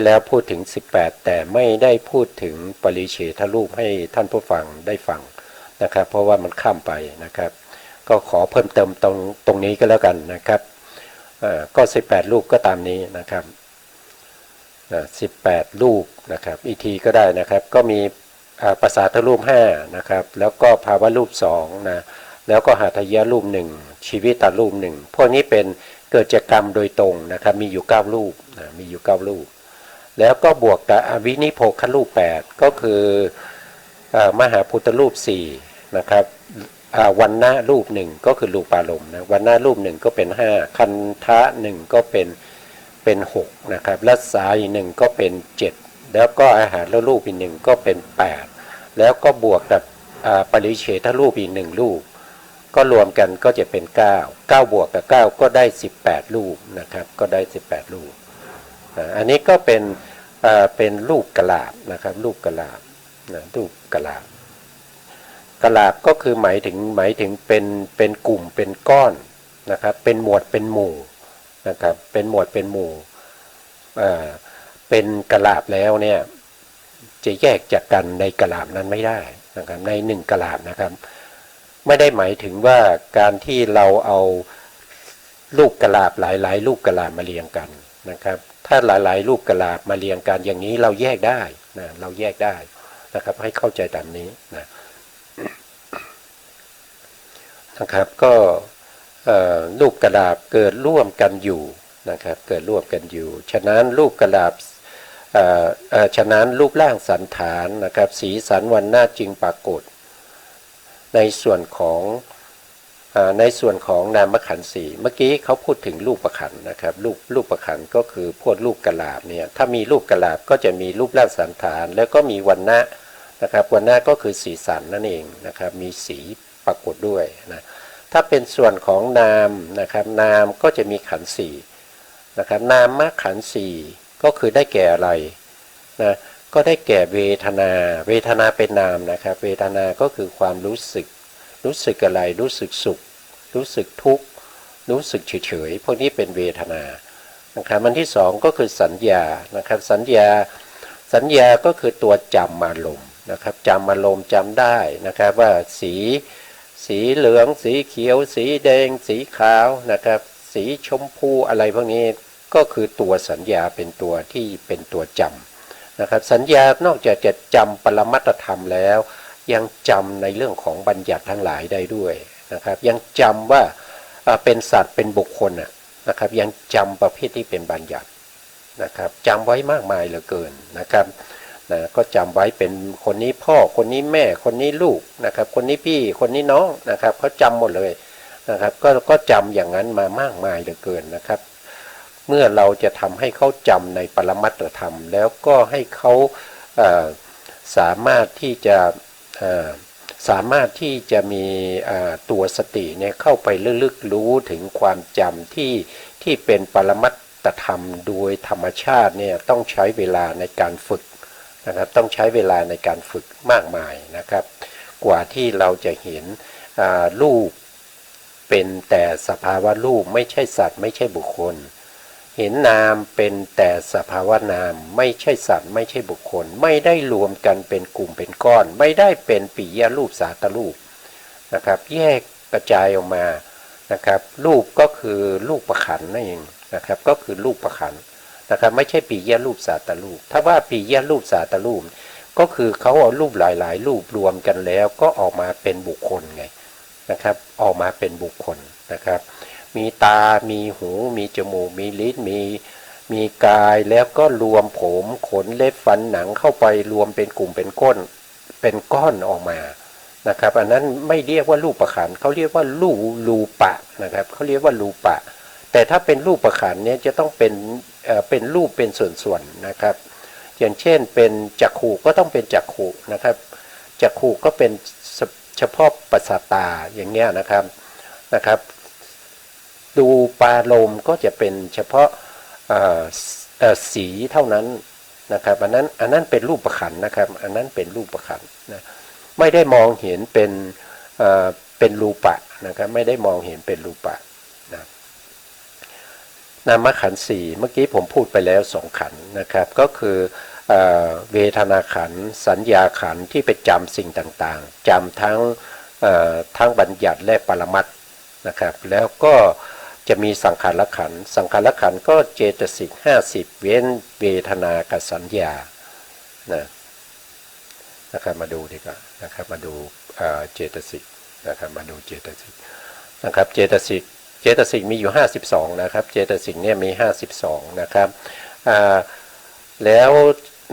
ล้วพูดถึง18แต่ไม่ได้พูดถึงปริเฉทรูปให้ท่านผู้ฟังได้ฟังนะครับเพราะว่ามันข้ามไปนะครับก็ขอเพิ่มเติมตรงนี้ก็แล้วกันนะครับก็18รูปก็ตามนี้นะครับ18รูปนะครับอีกทีก็ได้นะครับก็มีปัสสาทรูป5นะครับแล้วก็ภาวะรูป2นะแล้วก็หัตถยรูป1ชีวิตตรูป1พวกนี้เป็น เกิดจากกรรมโดยตรงนะครับมีอยู่9รูปนะมีอยู่9รูปแล้วก็บวกกับอวินิโพครูป8ก็คือมหาพุทธรูป4นะครับวันนะรูป1ก็คือรูปารมณ์นะวันนะรูป1ก็เป็น5คันทะ1ก็เป็น6นะครับและสาย1ก็เป็น7แล้วก็อาหารแล้วรูปอีก1ก็เป็น8แล้วก็บวกกับปริเฉทรูปอีก1รูปก็รวมกันก็จะเป็น9บวกกับ9ก็ได้18รูปนะครับก็ได้18รูปอันนี้ก็เป็นรูปกะลาบนะครับรูปกะลาบนะรูปกะลาบกะลาบก็คือหมายถึงเป็นกลุ่มเป็นก้อนนะครับเป็นหมวดเป็นหมู่นะครับเป็นหมวดเป็นหมู่เป็นกะลาบแล้วเนี่ยจะแยกจากกันในกะลาบนั้นไม่ได้นะครับใน1กะลาบนะครับไม่ได้หมายถึงว่าการที่เราเอาลูกกะลาบหลายๆลูกกะลาบมาเรียงกันนะครับถ้าหลายๆลูกกะลาบมาเรียงกันอย่างนี้เราแยกได้นะเราแยกได้นะครับให้เข้าใจตามนี้นะครับก็ลูกกะลาบเกิดร่วมกันอยู่นะครับเกิดร่วมกันอยู่ฉะนั้นลูกกะลาบฉะนั้นรูปร่างสันฐานนะครับสีสันวันหน้าจึงปรากฏในส่วนของนามขันธ์สี่เมื่อกี้เขาพูดถึงรูปขันธ์นะครับรูปขันธ์ก็คือพวกรูปกะลาบเนี่ยถ้ามีรูปกะลาบก็จะมีรูปร่างสันฐานแล้วก็มีวันนะนะครับวันนะก็คือสีสันนั่นเองนะครับมีสีปรากฏด้วยนะถ้าเป็นส่วนของนามนะครับนามก็จะมีขันธ์สี่นะครับนามขันธ์สี่ก็คือได้แก่อะไรนะก็ได้แก่เวทนาเป็นนามนะครับเวทนาก็คือความรู้สึกอะไรรู้สึกสุขรู้สึกทุกข์รู้สึกเฉยๆพวกนี้เป็นเวทนานะครับอันที่2ก็คือสัญญานะครับสัญญาก็คือตัวจำอารมณ์นะครับจำอารมณ์จำได้นะครับว่าสีเหลืองสีเขียวสีแดงสีขาวนะครับสีชมพูอะไรพวกนี้ก็คือตัวสัญญาเป็นตัวที่เป็นตัวจำนะครับสัญญานอกจากจะจำปรมัตถธรรมแล้วยังจำในเรื่องของบัญญัติทั้งหลายได้ด้วยนะครับยังจำว่าเป็นสัตว์เป็นบุคคลนะครับยังจำประเภทที่เป็นบัญญัตินะครับจำไว้มากมายเหลือเกินนะครับนะก็จำไว้เป็นคนนี้พ่อคนนี้แม่คนนี้ลูกนะครับคนนี้พี่คนนี้น้องนะครับเขาจำหมดเลยนะครับก็จำอย่างนั้นมามากมายเหลือเกินนะครับเมื่อเราจะทำให้เขาจำในปรมัตถธรรมแล้วก็ให้เขาสามารถที่จะมีตัวสติเนี่ยเข้าไปลึกรู้ถึงความจำที่เป็นปรมัตถธรรมโดยธรรมชาติเนี่ยต้องใช้เวลาในการฝึกนะครับต้องใช้เวลาในการฝึกมากมายนะครับกว่าที่เราจะเห็นรูปเป็นแต่สภาวะรูปไม่ใช่สัตว์ไม่ใช่บุคคลเห็นนามเป็นแต่สภาวะนามไม่ใช่สัตว์ไม่ใช่บุคคลไม่ได้รวมกันเป็นกลุ่มเป็นก้อนไม่ได้เป็นปิยรูปสาตรูปนะครับแยกกระจายออกมานะครับรูปก็คือรูปประขันนั่นเองนะครับก็คือรูปประขันนะครับไม่ใช่ปิยรูปสาตรูปถ้าว่าปิยรูปสาตรูปก็คือเขาเอารูปหลายๆรูปรวมกันแล้วก็ออกมาเป็นบุคคลไงนะครับออกมาเป็นบุคคลนะครับมีตามีหูมีจมูกมีลิ้นมีกายแล้วก็รวมผมขนเล็บฟันหนังเข้าไปรวมเป็นกลุ่มเป็นก้อนออกมานะครับอันนั้นไม่เรียกว่ารูปขันธ์เขาเรียกว่ารูปะนะครับเขาเรียกว่ารูปะแต่ถ้าเป็นรูปขันธ์เนี่ยจะต้องเป็นรูปเป็นส่วนๆนะครับอย่างเช่นเป็นจักขุก็ต้องเป็นจักขุนะครับจักขุก็เป็นเฉพาะประสาทตาอย่างเงี้ยนะครับดูปารมณ์ก็จะเป็นเฉพาะสีเท่านั้นนะครับอันนั้นเป็นรูปขันธ์นะครับอันนั้นเป็นรูปขันธ์นะไม่ได้มองเห็นเป็นรูปะนะครับไม่ได้มองเห็นเป็นรูปะนะนามขันธ์สี่เมื่อกี้ผมพูดไปแล้ว2ขันธ์นะครับก็คือเวทนาขันธ์สัญญาขันธ์ที่ไปจำสิ่งต่างๆจำทั้งบัญญัติและปรมัตถ์นะครับแล้วก็จะมีสังขารขันธ์ก็เจตสิก50เว้นเวทนากับสัญญานะครับมาดูดีกว่านะครับมาดูเจตสิกนะครับมาดูเจตสิกนะครับเจตสิก เจตสิกมีอยู่52นะครับเจตสิกเนี่ยมี52นะครับแล้ว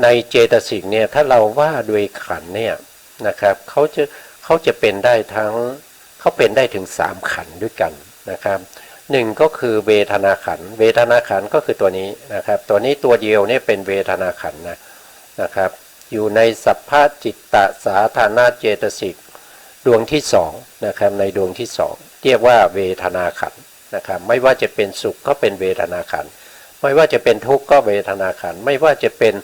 ในเจตสิกเนี่ยถ้าเราว่าโดยขันธ์เนี่ยนะครับเขาจะเป็นได้ทั้งเขาเป็นได้ถึง3ขันธ์ด้วยกันนะครับหนึ่งก็คือเวทนาขันธ์เวทนาขันธ์ก็คือตัวนี้นะครับตัวนี้ตัวเดียวเนี่ยเป็นเวทนาขันธ์นะครับอยู่ในสัพพะจิตตสาธารณเจตสิกดวงที่2นะครับในดวงที่2เรียกว่าเวทนาขันธ์นะครับไม่ว่าจะเป็นสุขก็เป็นเวทนาขันธ์ไม่ว่าจะเป็นทุกข์ก็เวทนาขันธ์ไม่ว่าจะเป็น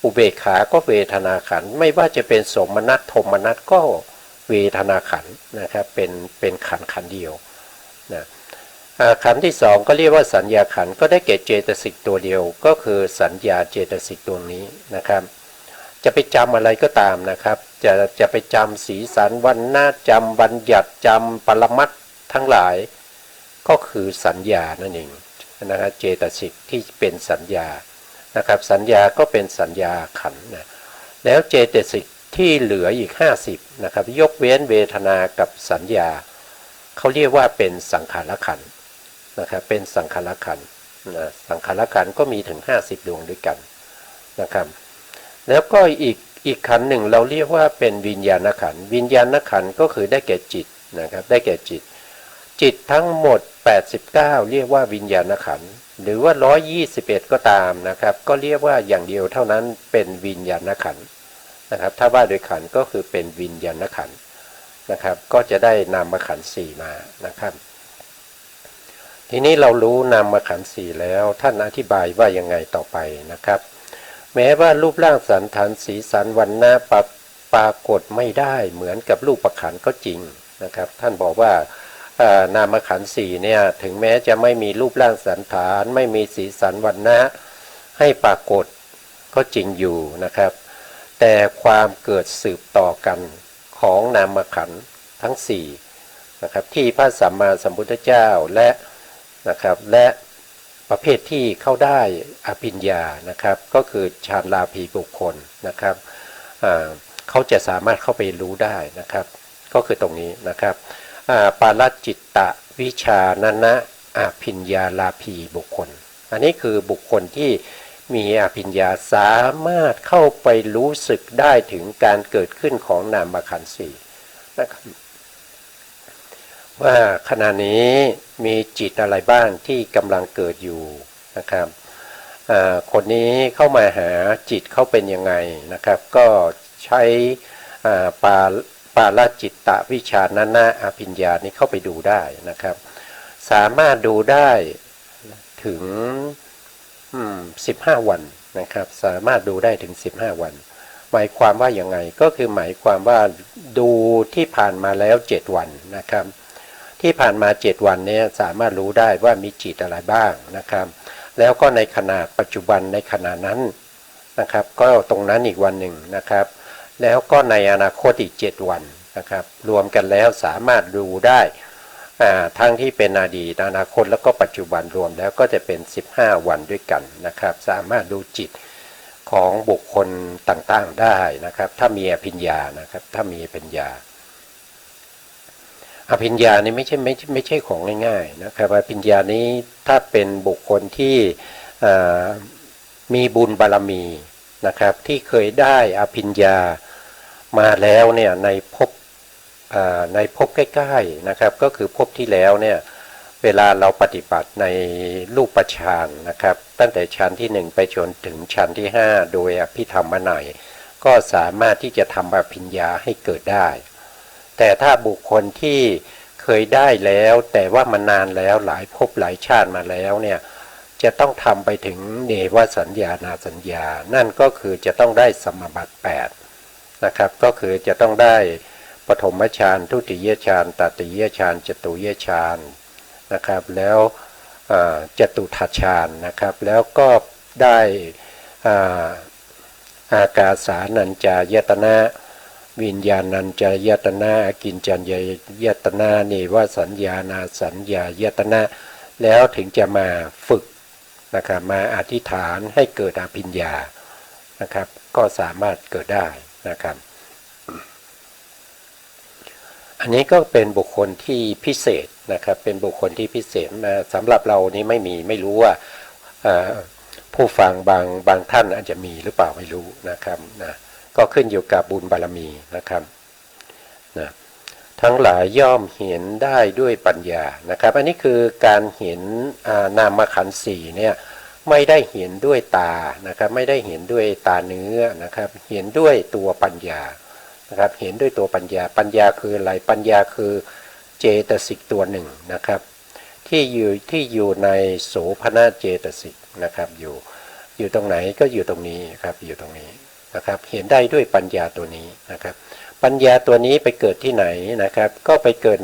อุเบกขาก็เวทนาขันธ์ไม่ว่าจะเป็นสมนัตโทมนัตก็เวทนาขันธ์นะครับเป็นขันธ์เดียวนะขันธ์ที่2ก็เรียกว่าสัญญาขันธ์ก็ได้แก่เจตสิกตัวเดียวก็คือสัญญาเจตสิกดวงนี้นะครับจะไปจำอะไรก็ตามนะครับจะไปจำสีสันวรรณะจำบัญญัติจำปรมัตถ์ทั้งหลายก็คือสัญญานั่นเองนะครับเจตสิกที่เป็นสัญญานะครับสัญญาก็เป็นสัญญาขันธ์นะแล้วเจตสิกที่เหลืออีก50นะครับยกเว้นเวทนากับสัญญาเขาเรียกว่าเป็นสังขารขันธ์นะครับเป็นสังขารขันธ์นะสังขารขันธ์ก็มีถึง50ดวงด้วยกันนะครับแล้วก็อีกขันธ์หนึ่งเราเรียกว่าเป็นวิญญาณขันธ์วิญญาณขันธ์ก็คือได้แก่จิตนะครับได้แก่จิตทั้งหมด89เรียกว่าวิญญาณขันธ์หรือว่า121ก็ตามนะครับก็เรียกว่าอย่างเดียวเท่านั้นเป็นวิญญาณขันธ์นะครับถ้าว่าโดยขันธ์ก็คือเป็นวิญญาณขันธ์นะครับก็จะได้นามขันธ์4มานะครับทีนี้เรารู้นามขันธ์4แล้วท่านอธิบายว่ายังไงต่อไปนะครับแม้ว่ารูปร่างสันฐานสีสันวรรณะปรากฏไม่ได้เหมือนกับรูปขันธ์ก็จริงนะครับท่านบอกว่านามขันธ์4เนี่ยถึงแม้จะไม่มีรูปร่างสันฐานไม่มีสีสันวรรณะให้ปรากฏก็จริงอยู่นะครับแต่ความเกิดสืบต่อกันของนามขันธ์ทั้ง4นะครับที่พระสัมมาสัมพุทธเจ้าและประเภทที่เข้าได้อภิญญานะครับก็คือฌานลาภีบุคคลนะครับเขาจะสามารถเข้าไปรู้ได้นะครับก็คือตรงนี้นะครับปาราจิตตวิชานะอภิญญาลาภีบุคคลอันนี้คือบุคคลที่มีอภิญญาสามารถเข้าไปรู้สึกได้ถึงการเกิดขึ้นของนามขันธ์4นะครับว่าขณะนี้มีจิตอะไรบ้างที่กำลังเกิดอยู่นะครับคนนี้เข้ามาหาจิตเขาเป็นยังไงนะครับก็ใช้ปาราจิตตวิชานะอภิญญานี้เข้าไปดูได้นะครับสามารถดูได้ถึง15 วันนะครับสามารถดูได้ถึง15 วันหมายความว่าอย่างไงก็คือหมายความว่าดูที่ผ่านมาแล้ว7 วันนะครับที่ผ่านมา7 วันนี้สามารถรู้ได้ว่ามีจิตอะไรบ้างนะครับแล้วก็ในขณะปัจจุบันในขณะนั้นนะครับก็ตรงนั้นอีกวันหนึ่งนะครับแล้วก็ในอนาคตอีก7 วันนะครับรวมกันแล้วสามารถดูได้ทั้งที่เป็นอดีตอนาคตแล้วก็ปัจจุบันรวมแล้วก็จะเป็น15 วันด้วยกันนะครับสามารถดูจิตของบุคคลต่างๆได้นะครับถ้ามีอภิญญานะครับถ้ามีอภิญญาอภิญญานี่ไม่ใช่ของง่ายๆนะครับอภิญญานี้ถ้าเป็นบุคคลที่มีบุญบารมีนะครับที่เคยได้อภิญญามาแล้วเนี่ยในภพใกล้ๆนะครับก็คือภพที่แล้วเนี่ยเวลาเราปฏิบัติในรูปฌานนะครับตั้งแต่ฌานที่1ไปจนถึงฌานที่5โดยอภิธรรมนัยก็สามารถที่จะทำอภิญญาให้เกิดได้แต่ถ้าบุคคลที่เคยได้แล้วแต่ว่ามันนานแล้วหลายภพหลายชาติมาแล้วเนี่ยจะต้องทำไปถึงเนวสัญญานาสัญญานั่นก็คือจะต้องได้สมบัติ8นะครับก็คือจะต้องได้ปฐมฌานทุติยฌานตติยฌานจตุยฌานนะครับแล้วจตุทัชฌานนะครับแล้วก็ได้อากาสานัญจายตนะวิญญาณัญจายตนะอกิญจัญญายตนะเนวสัญญานาสัญญายตนะแล้วถึงจะมาฝึกนะครับมาอธิษฐานให้เกิดอภิญญานะครับก็สามารถเกิดได้นะครับอันนี้ก็เป็นบุคคลที่พิเศษ นะครับเป็นบุคคลที่พิเศษมาสำหรับเรานี้ไม่รู้ว่าผู้ฟังบางท่านอาจจะมีหรือเปล่าไม่รู้นะครับนะก็ขึ้นอยู่กับบุญบารมีนะครับนะทั้งหลายย่อมเห็นได้ด้วยปัญญานะครับอันนี้คือการเห็นนามขันธ์สี่เนี่ยไม่ได้เห็นด้วยตานะครับไม่ได้เห็นด้วยตาเนื้อนะครับเห็นด้วยตัวปัญญานะครับเห็นด้วยตัวปัญญาคืออะไรปัญญาคือเจตสิกตัวหนึ่งนะครับที่อยู่ในโสภณเจตสิกนะครับอยู่ตรงไหนก็อยู่ตรงนี้ครับอยู่ตรงนี้นะครับเห็นได้ด้วยปัญญาตัวนี้นะครับปัญญาตัวนี้ไปเกิดที่ไหนนะครับก็ไปเกิด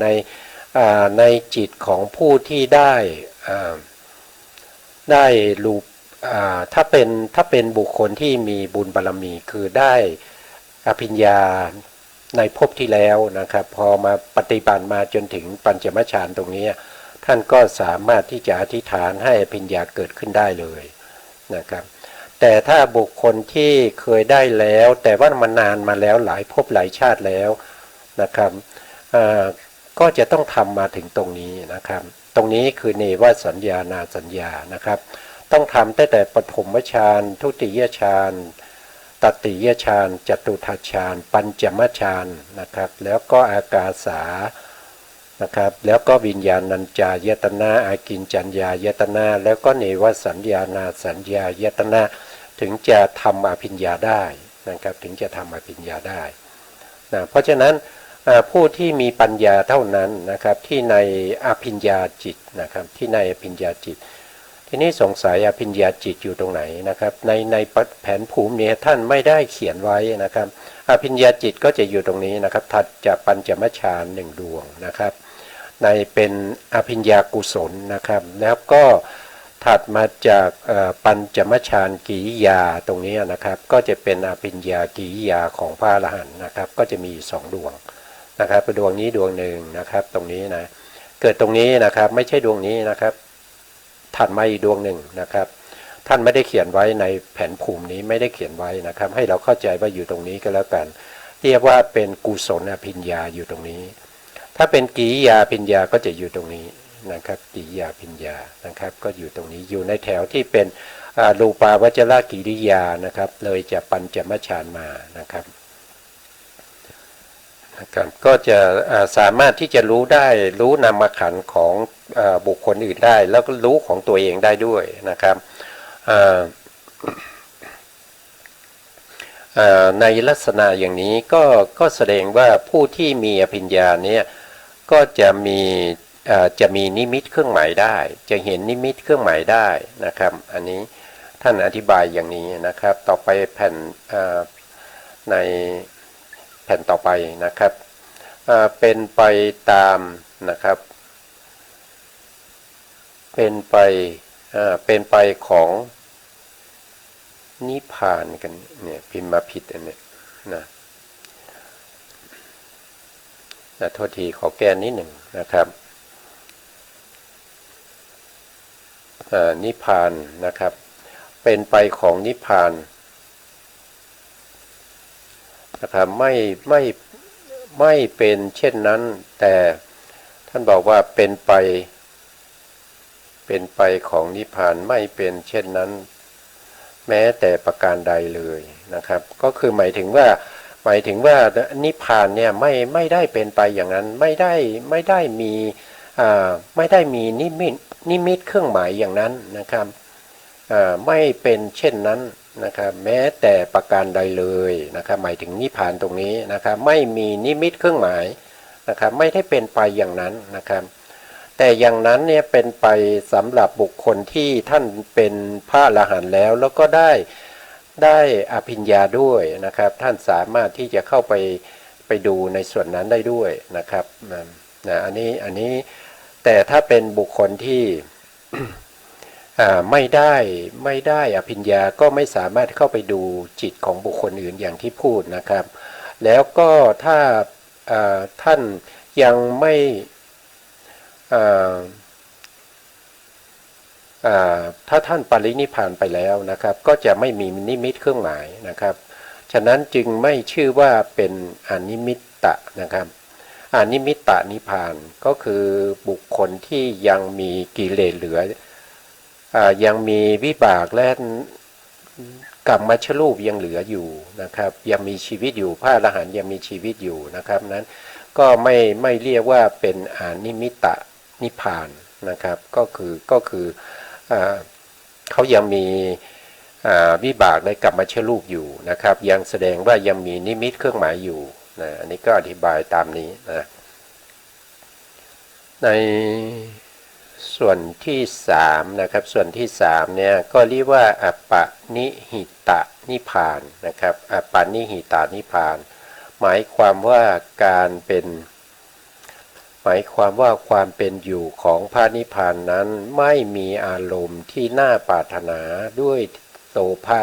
ในจิตของผู้ที่ได้รู้ถ้าเป็นบุคคลที่มีบุญบารมีคือได้อภิญญาในภพที่แล้วนะครับพอมาปฏิบัติมาจนถึงปัญจมฌานตรงนี้ท่านก็สามารถที่จะอธิษฐานให้อภิญญาเกิดขึ้นได้เลยนะครับแต่ถ้าบุคคลที่เคยได้แล้วแต่ว่ามันนานมาแล้วหลายภพหลายชาติแล้วนะครับก็จะต้องทำมาถึงตรงนี้นะครับตรงนี้คือเนวสัญญานาสัญญานะครับต้องทำตั้งแต่ปฐมฌานทุติยฌานตติยฌานจตุทัชฌานปัญจมฌานนะครับแล้วก็อากาสานะครับแล้วก็วิญญาณัญจายตนะอากิญจัญญายตนะแล้วก็เนวสัญญานาสัญญายตนะถึงจะทำอภิญญาได้นะครับถึงจะทำอภิญญาได้นะเพราะฉะนั้นผู้ที่มีปัญญาเท่านั้นนะครับที่ในอภิญญาจิตนะครับที่ในอภิญญาจิตทีนี้สงสัยอภิญญาจิตอยู่ตรงไหนนะครับในแผนภูมิเนี่ยท่านไม่ได้เขียนไว้นะครับอภิญญาจิตก็จะอยู่ตรงนี้นะครับถัดจากปัญจมฌานหนึ่งดวงนะครับในเป็นอภิญญากุศลนะครับแล้วก็ถัดมาจากปัญจมฌานกิริยาตรงนี้นะครับก็จะเป็นอภิญญากิริยาของพระอรหันต์นะครับก็จะมี2ดวงนะครับดวงนี้ดวงหนึ่งนะครับตรงนี้นะเกิดตรงนี้นะครับไม่ใช่ดวงนี้นะครับถัดมาอีกดวงหนึ่งนะครับท่านไม่ได้เขียนไว้ในแผนภูมินี้ไม่ได้เขียนไว้นะครับให้เราเข้าใจว่าอยู่ตรงนี้ก็แล้วกันเรียกว่าเป็นกุศลอภิญญาอยู่ตรงนี้ถ้าเป็นกิริยาอภิญญาก็จะอยู่ตรงนี้นะครับกิริยาอภิญญานะครับก็อยู่ตรงนี้อยู่ในแถวที่เป็นรูปาวจรกิริยานะครับเลยจะปัญจมฌานมานะครับก็จะสามารถที่จะรู้ได้รู้นามขันธ์ของบุคคลอื่นได้แล้วก็รู้ของตัวเองได้ด้วยนะครับในลักษณะอย่างนี้ก็แสดงว่าผู้ที่มีอภิญญาเนี่ยก็จะมีนิมิตเครื่องหมายได้จะเห็นนิมิตเครื่องหมายได้นะครับอันนี้ท่านอธิบายอย่างนี้นะครับต่อไปแผ่นในแผ่นต่อไปนะครับเป็นไปตามนะครับเป็นไปของนิพพานกันเนี่ยพิมพ์มาผิดอันนี้นะโทษทีขอแก้นิดหนึ่งนะครับนิพพานนะครับเป็นไปของนิพพานนะครับไม่เป็นเช่นนั้นแต่ท่านบอกว่าเป็นไปของนิพพานไม่เป็นเช่นนั้นแม้แต่ประการใดเลยนะครับก็คือหมายถึงว่านิพพานเนี่ยไม่ได้เป็นไปอย่างนั้นไม่ได้มีนิมิตเครื่องหมายอย่างนั้นนะครับไม่เป็นเช่นนั้นนะครับแม้แต่ประการใดเลยนะครับหมายถึงนิพพานตรงนี้นะครับไม่มีนิมิตเครื่องหมายนะครับไม่ได้เป็นไปอย่างนั้นนะครับแต่อย่างนั้นเนี่ยเป็นไปสำหรับบุคคลที่ท่านเป็นพระอรหันต์แล้วก็ได้อภิญญาด้วยนะครับท่านสามารถที่จะเข้าไปดูในส่วนนั้นได้ด้วยนะครับอันนี้แต่ถ้าเป็นบุคคลที่ไม่ได้อภิญญาก็ไม่สามารถเข้าไปดูจิตของบุคคลอื่นอย่างที่พูดนะครับแล้วก็ถ้าท่านยังไม่ถ้าท่านปรินิพพานไปแล้วนะครับก็จะไม่มีนิมิตเครื่องหมายนะครับฉะนั้นจึงไม่ชื่อว่าเป็นอนิมิตตะนะครับ นิมิตตนิพพานก็คือบุคคลที่ยังมีกิเลสเหลือยังมีวิบากและกรรมมัชรูปยังเหลืออยู่นะครับยังมีชีวิตอยู่พระอรหันต์ยังมีชีวิตอยู่นะครับนั้นก็ไม่เรียกว่าเป็นนิมิตตนิพพานนะครับก็คือเขายังมีวิบากในกรรมชรูปอยู่นะครับยังแสดงว่ายังมีนิมิตเครื่องหมายอยู่นะอันนี้ก็อธิบายตามนี้นะในส่วนที่3นะครับส่วนที่3เนี่ยก็เรียกว่าอัปปนิหิตนิพพานนะครับอัปปนิหิตนิพพานหมายความว่าความเป็นอยู่ของพระนิพพานนั้นไม่มีอารมณ์ที่น่าปรารถนาด้วยโลภะ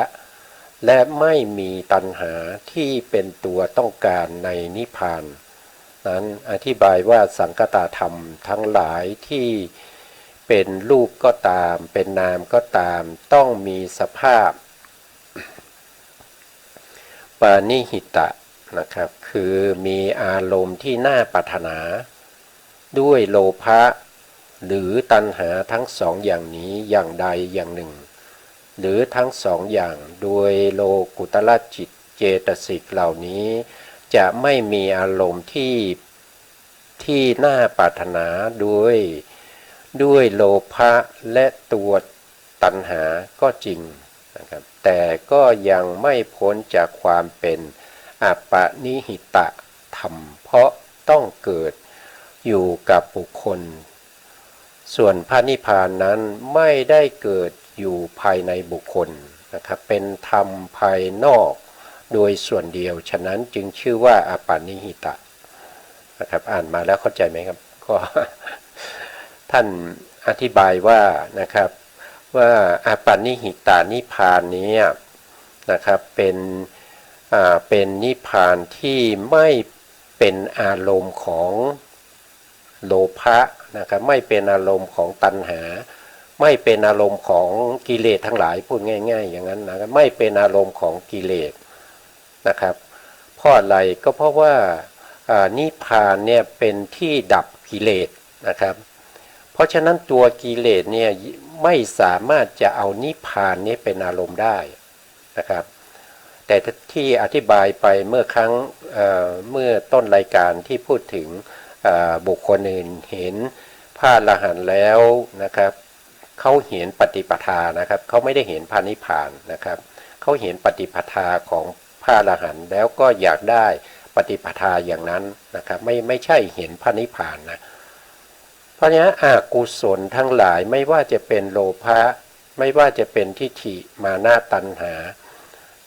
และไม่มีตัณหาที่เป็นตัวต้องการในนิพพานนั้นอธิบายว่าสังคตธรรมทั้งหลายที่เป็นรูปก็ตามเป็นนามก็ตามต้องมีสภาพปานิหิตะนะครับคือมีอารมณ์ที่น่าปรารถนาด้วยโลภะหรือตัณหาทั้งสองอย่างนี้อย่างใดอย่างหนึ่งหรือทั้งสองอย่างโดยโลกุตละจิตเจตสิกเหล่านี้จะไม่มีอารมณ์ที่น่าปรารถนาด้วยโลภะและตัวตัณหาก็จริงนะครับแต่ก็ยังไม่พ้นจากความเป็นอัปปนิหิตธรรมเพราะต้องเกิดอยู่กับบุคคลส่วนพระนิพพานนั้นไม่ได้เกิดอยู่ภายในบุคคลนะครับเป็นธรรมภายนอกโดยส่วนเดียวฉะนั้นจึงชื่อว่าอัปปนิหิตนะครับอ่านมาแล้วเข้าใจไหมครับก็ท่านอธิบายว่านะครับว่าอัปปนิหิตนิพพานนี้นะครับเป็นนิพพานที่ไม่เป็นอารมณ์ของโลภะนะครับไม่เป็นอารมณ์ของตัณหาไม่เป็นอารมณ์ของกิเลสทั้งหลายพูดง่ายๆอย่างนั้นนะครับไม่เป็นอารมณ์ของกิเลสนะครับเพราะอะไรก็เพราะว่านิพพานเนี่ยเป็นที่ดับกิเลสนะครับเพราะฉะนั้นตัวกิเลสเนี่ยไม่สามารถจะเอานิพพานนี้เป็นอารมณ์ได้นะครับแต่ที่อธิบายไปเมื่อต้นรายการที่พูดถึงบุคคลอื่นเห็นพระอรหันต์แล้วนะครับเขาเห็นปฏิปทานะครับเขาไม่ได้เห็นพระนิพพานนะครับเขาเห็นปฏิปทาของพระอรหันต์แล้วก็อยากได้ปฏิปทาอย่างนั้นนะครับไม่ใช่เห็นพระนิพพานนะเพราะฉะนั้นอกุศลทั้งหลายไม่ว่าจะเป็นโลภะไม่ว่าจะเป็นทิฏฐิมานะตัณหา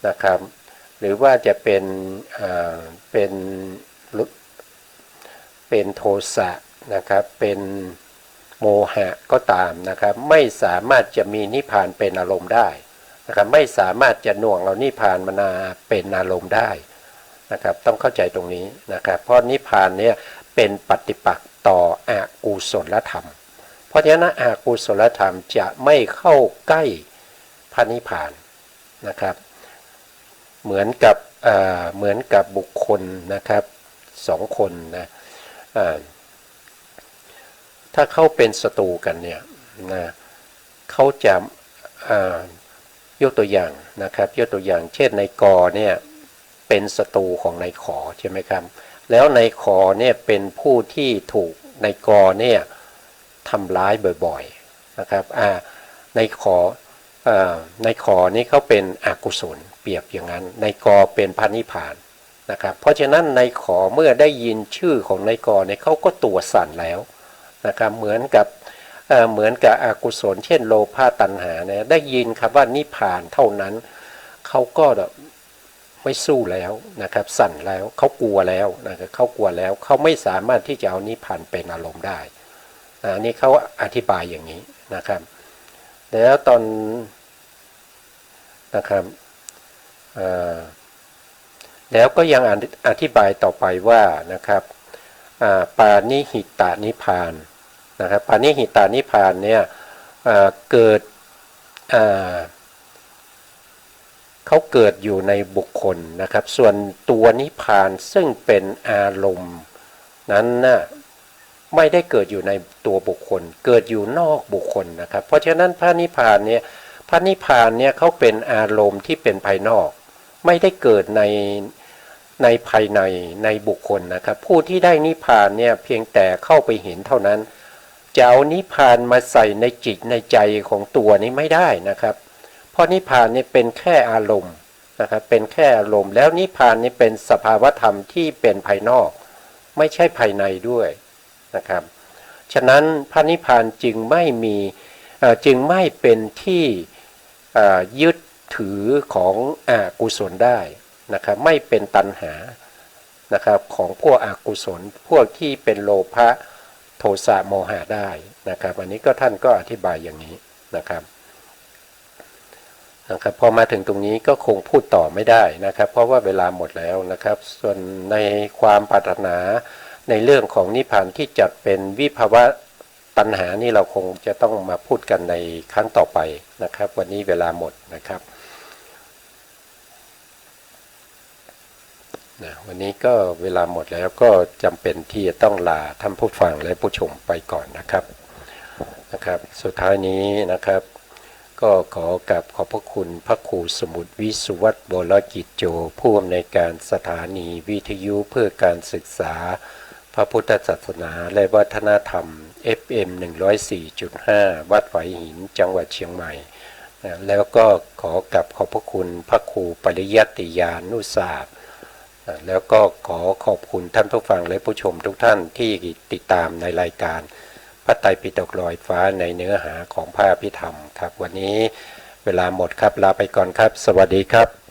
นะครับหรือว่าจะเป็นโทสะนะครับเป็นโมหะก็ตามนะครับไม่สามารถจะมีนิพพานเป็นอารมณ์ได้นะครับไม่สามารถจะหน่วงเอานิพพานมาเป็นอารมณ์ได้นะครับต้องเข้าใจตรงนี้นะครับเพราะนิพพานเนี่ยเป็นปฏิปักษ์ต่ออกุศลธรรมเพราะฉะนั้นอกุศลธรรมจะไม่เข้าใกล้พระนิพพานนะครับเหมือนกับบุคคลนะครับ2 คนนะถ้าเขาเป็นศัตรูกันเนี่ยนะเขาจะยกตัวอย่างนะครับยกตัวอย่างเช่นนายกเนี่ยเป็นศัตรูของนายขอใช่ไหมครับแล้วนายขอเนี่ยเป็นผู้ที่ถูกนายกเนี่ยทำร้ายบ่อยๆนะครับนายขอนี่เขาเป็นอกุศลเปรียบอย่างนั้นนายกเป็นพระนิพพานนะครับเพราะฉะนั้นนายขอเมื่อได้ยินชื่อของนายกเนี่ยเขาก็ตัวสั่นแล้วนะครับเหมือนกับอกุศลเช่นโลภะตัณหาเนี่ยได้ยินคำว่านิพพานเท่านั้นเขาก็ไม่สู้แล้วนะครับสั่นแล้วเขากลัวแล้วนะครับเขากลัวแล้วเขาไม่สามารถที่จะเอานิพพานเป็นอารมณ์ได้อันนี้เขาอธิบายอย่างนี้นะครับแล้วตอนนะครับแล้วก็ยังอธิบายต่อไปว่านะครับปานิหิตานิพพานนะครับปานิหิตานิพพานเนี่ยเกิดเขาเกิดอยู่ในบุคคลนะครับส่วนตัวนิพพานซึ่งเป็นอารมณ์ นั้นน่ะไม่ได้เกิดอยู่ในตัวบุคคลเกิดอยู่นอกบุคคลนะครับเพราะฉะนั้นพระนิพพานเนี่ยพระนิพพานเนี่ยเขาเป็นอารมณ์ที่เป็นภายนอกไม่ได้เกิดในภายในบุคคลนะครับผู้ที่ได้นิพพานเนี่ยเพียงแต่เข้าไปเห็นเท่านั้นจะเอานิพพานมาใส่ในจิตในใจของตัวนี้ไม่ได้นะครับเพราะนิพพานเนี่ยเป็นแค่อารมณ์นะครับเป็นแค่อารมณ์แล้วนิพพานนี่เป็นสภาวธรรมที่เป็นภายนอกไม่ใช่ภายในด้วยนะครับฉะนั้นพระนิพพานจึงไม่เป็นที่ยึดถือของอกุศลได้นะครับไม่เป็นตัณหานะครับของพวกอกุศลพวกที่เป็นโลภะโทสะโมหะได้นะครับอันนี้ก็ท่านก็อธิบายอย่างนี้นะครับพอมาถึงตรงนี้ก็คงพูดต่อไม่ได้นะครับเพราะว่าเวลาหมดแล้วนะครับส่วนในความปรารถนาในเรื่องของนิพพานที่จัดเป็นวิภวะตัณหานี่เราคงจะต้องมาพูดกันในครั้งต่อไปนะครับวันนี้เวลาหมดนะครับวันนี้ก็เวลาหมดแล้วก็จำเป็นที่จะต้องลาท่านผู้ฟังและผู้ชมไปก่อนนะครับสุดท้ายนี้นะครับก็ขอกราบขอบพระคุณพระครูสมุทรวิสุวัตร วรกิจโจผู้อำนวยการสถานีวิทยุเพื่อการศึกษาพระพุทธศาสนาและวัฒนธรรม FM 104.5 วัดไหหินจังหวัดเชียงใหม่แล้วก็ขอกราบขอบพระคุณพระครูปริยัติยานุศาสตร์แล้วก็ขอขอบคุณท่านผู้ฟังและผู้ชมทุกท่านที่ติดตามในรายการพระไตรปิฎกลอยฟ้าในเนื้อหาของพระอภิธรรมครับวันนี้เวลาหมดครับลาไปก่อนครับสวัสดีครับ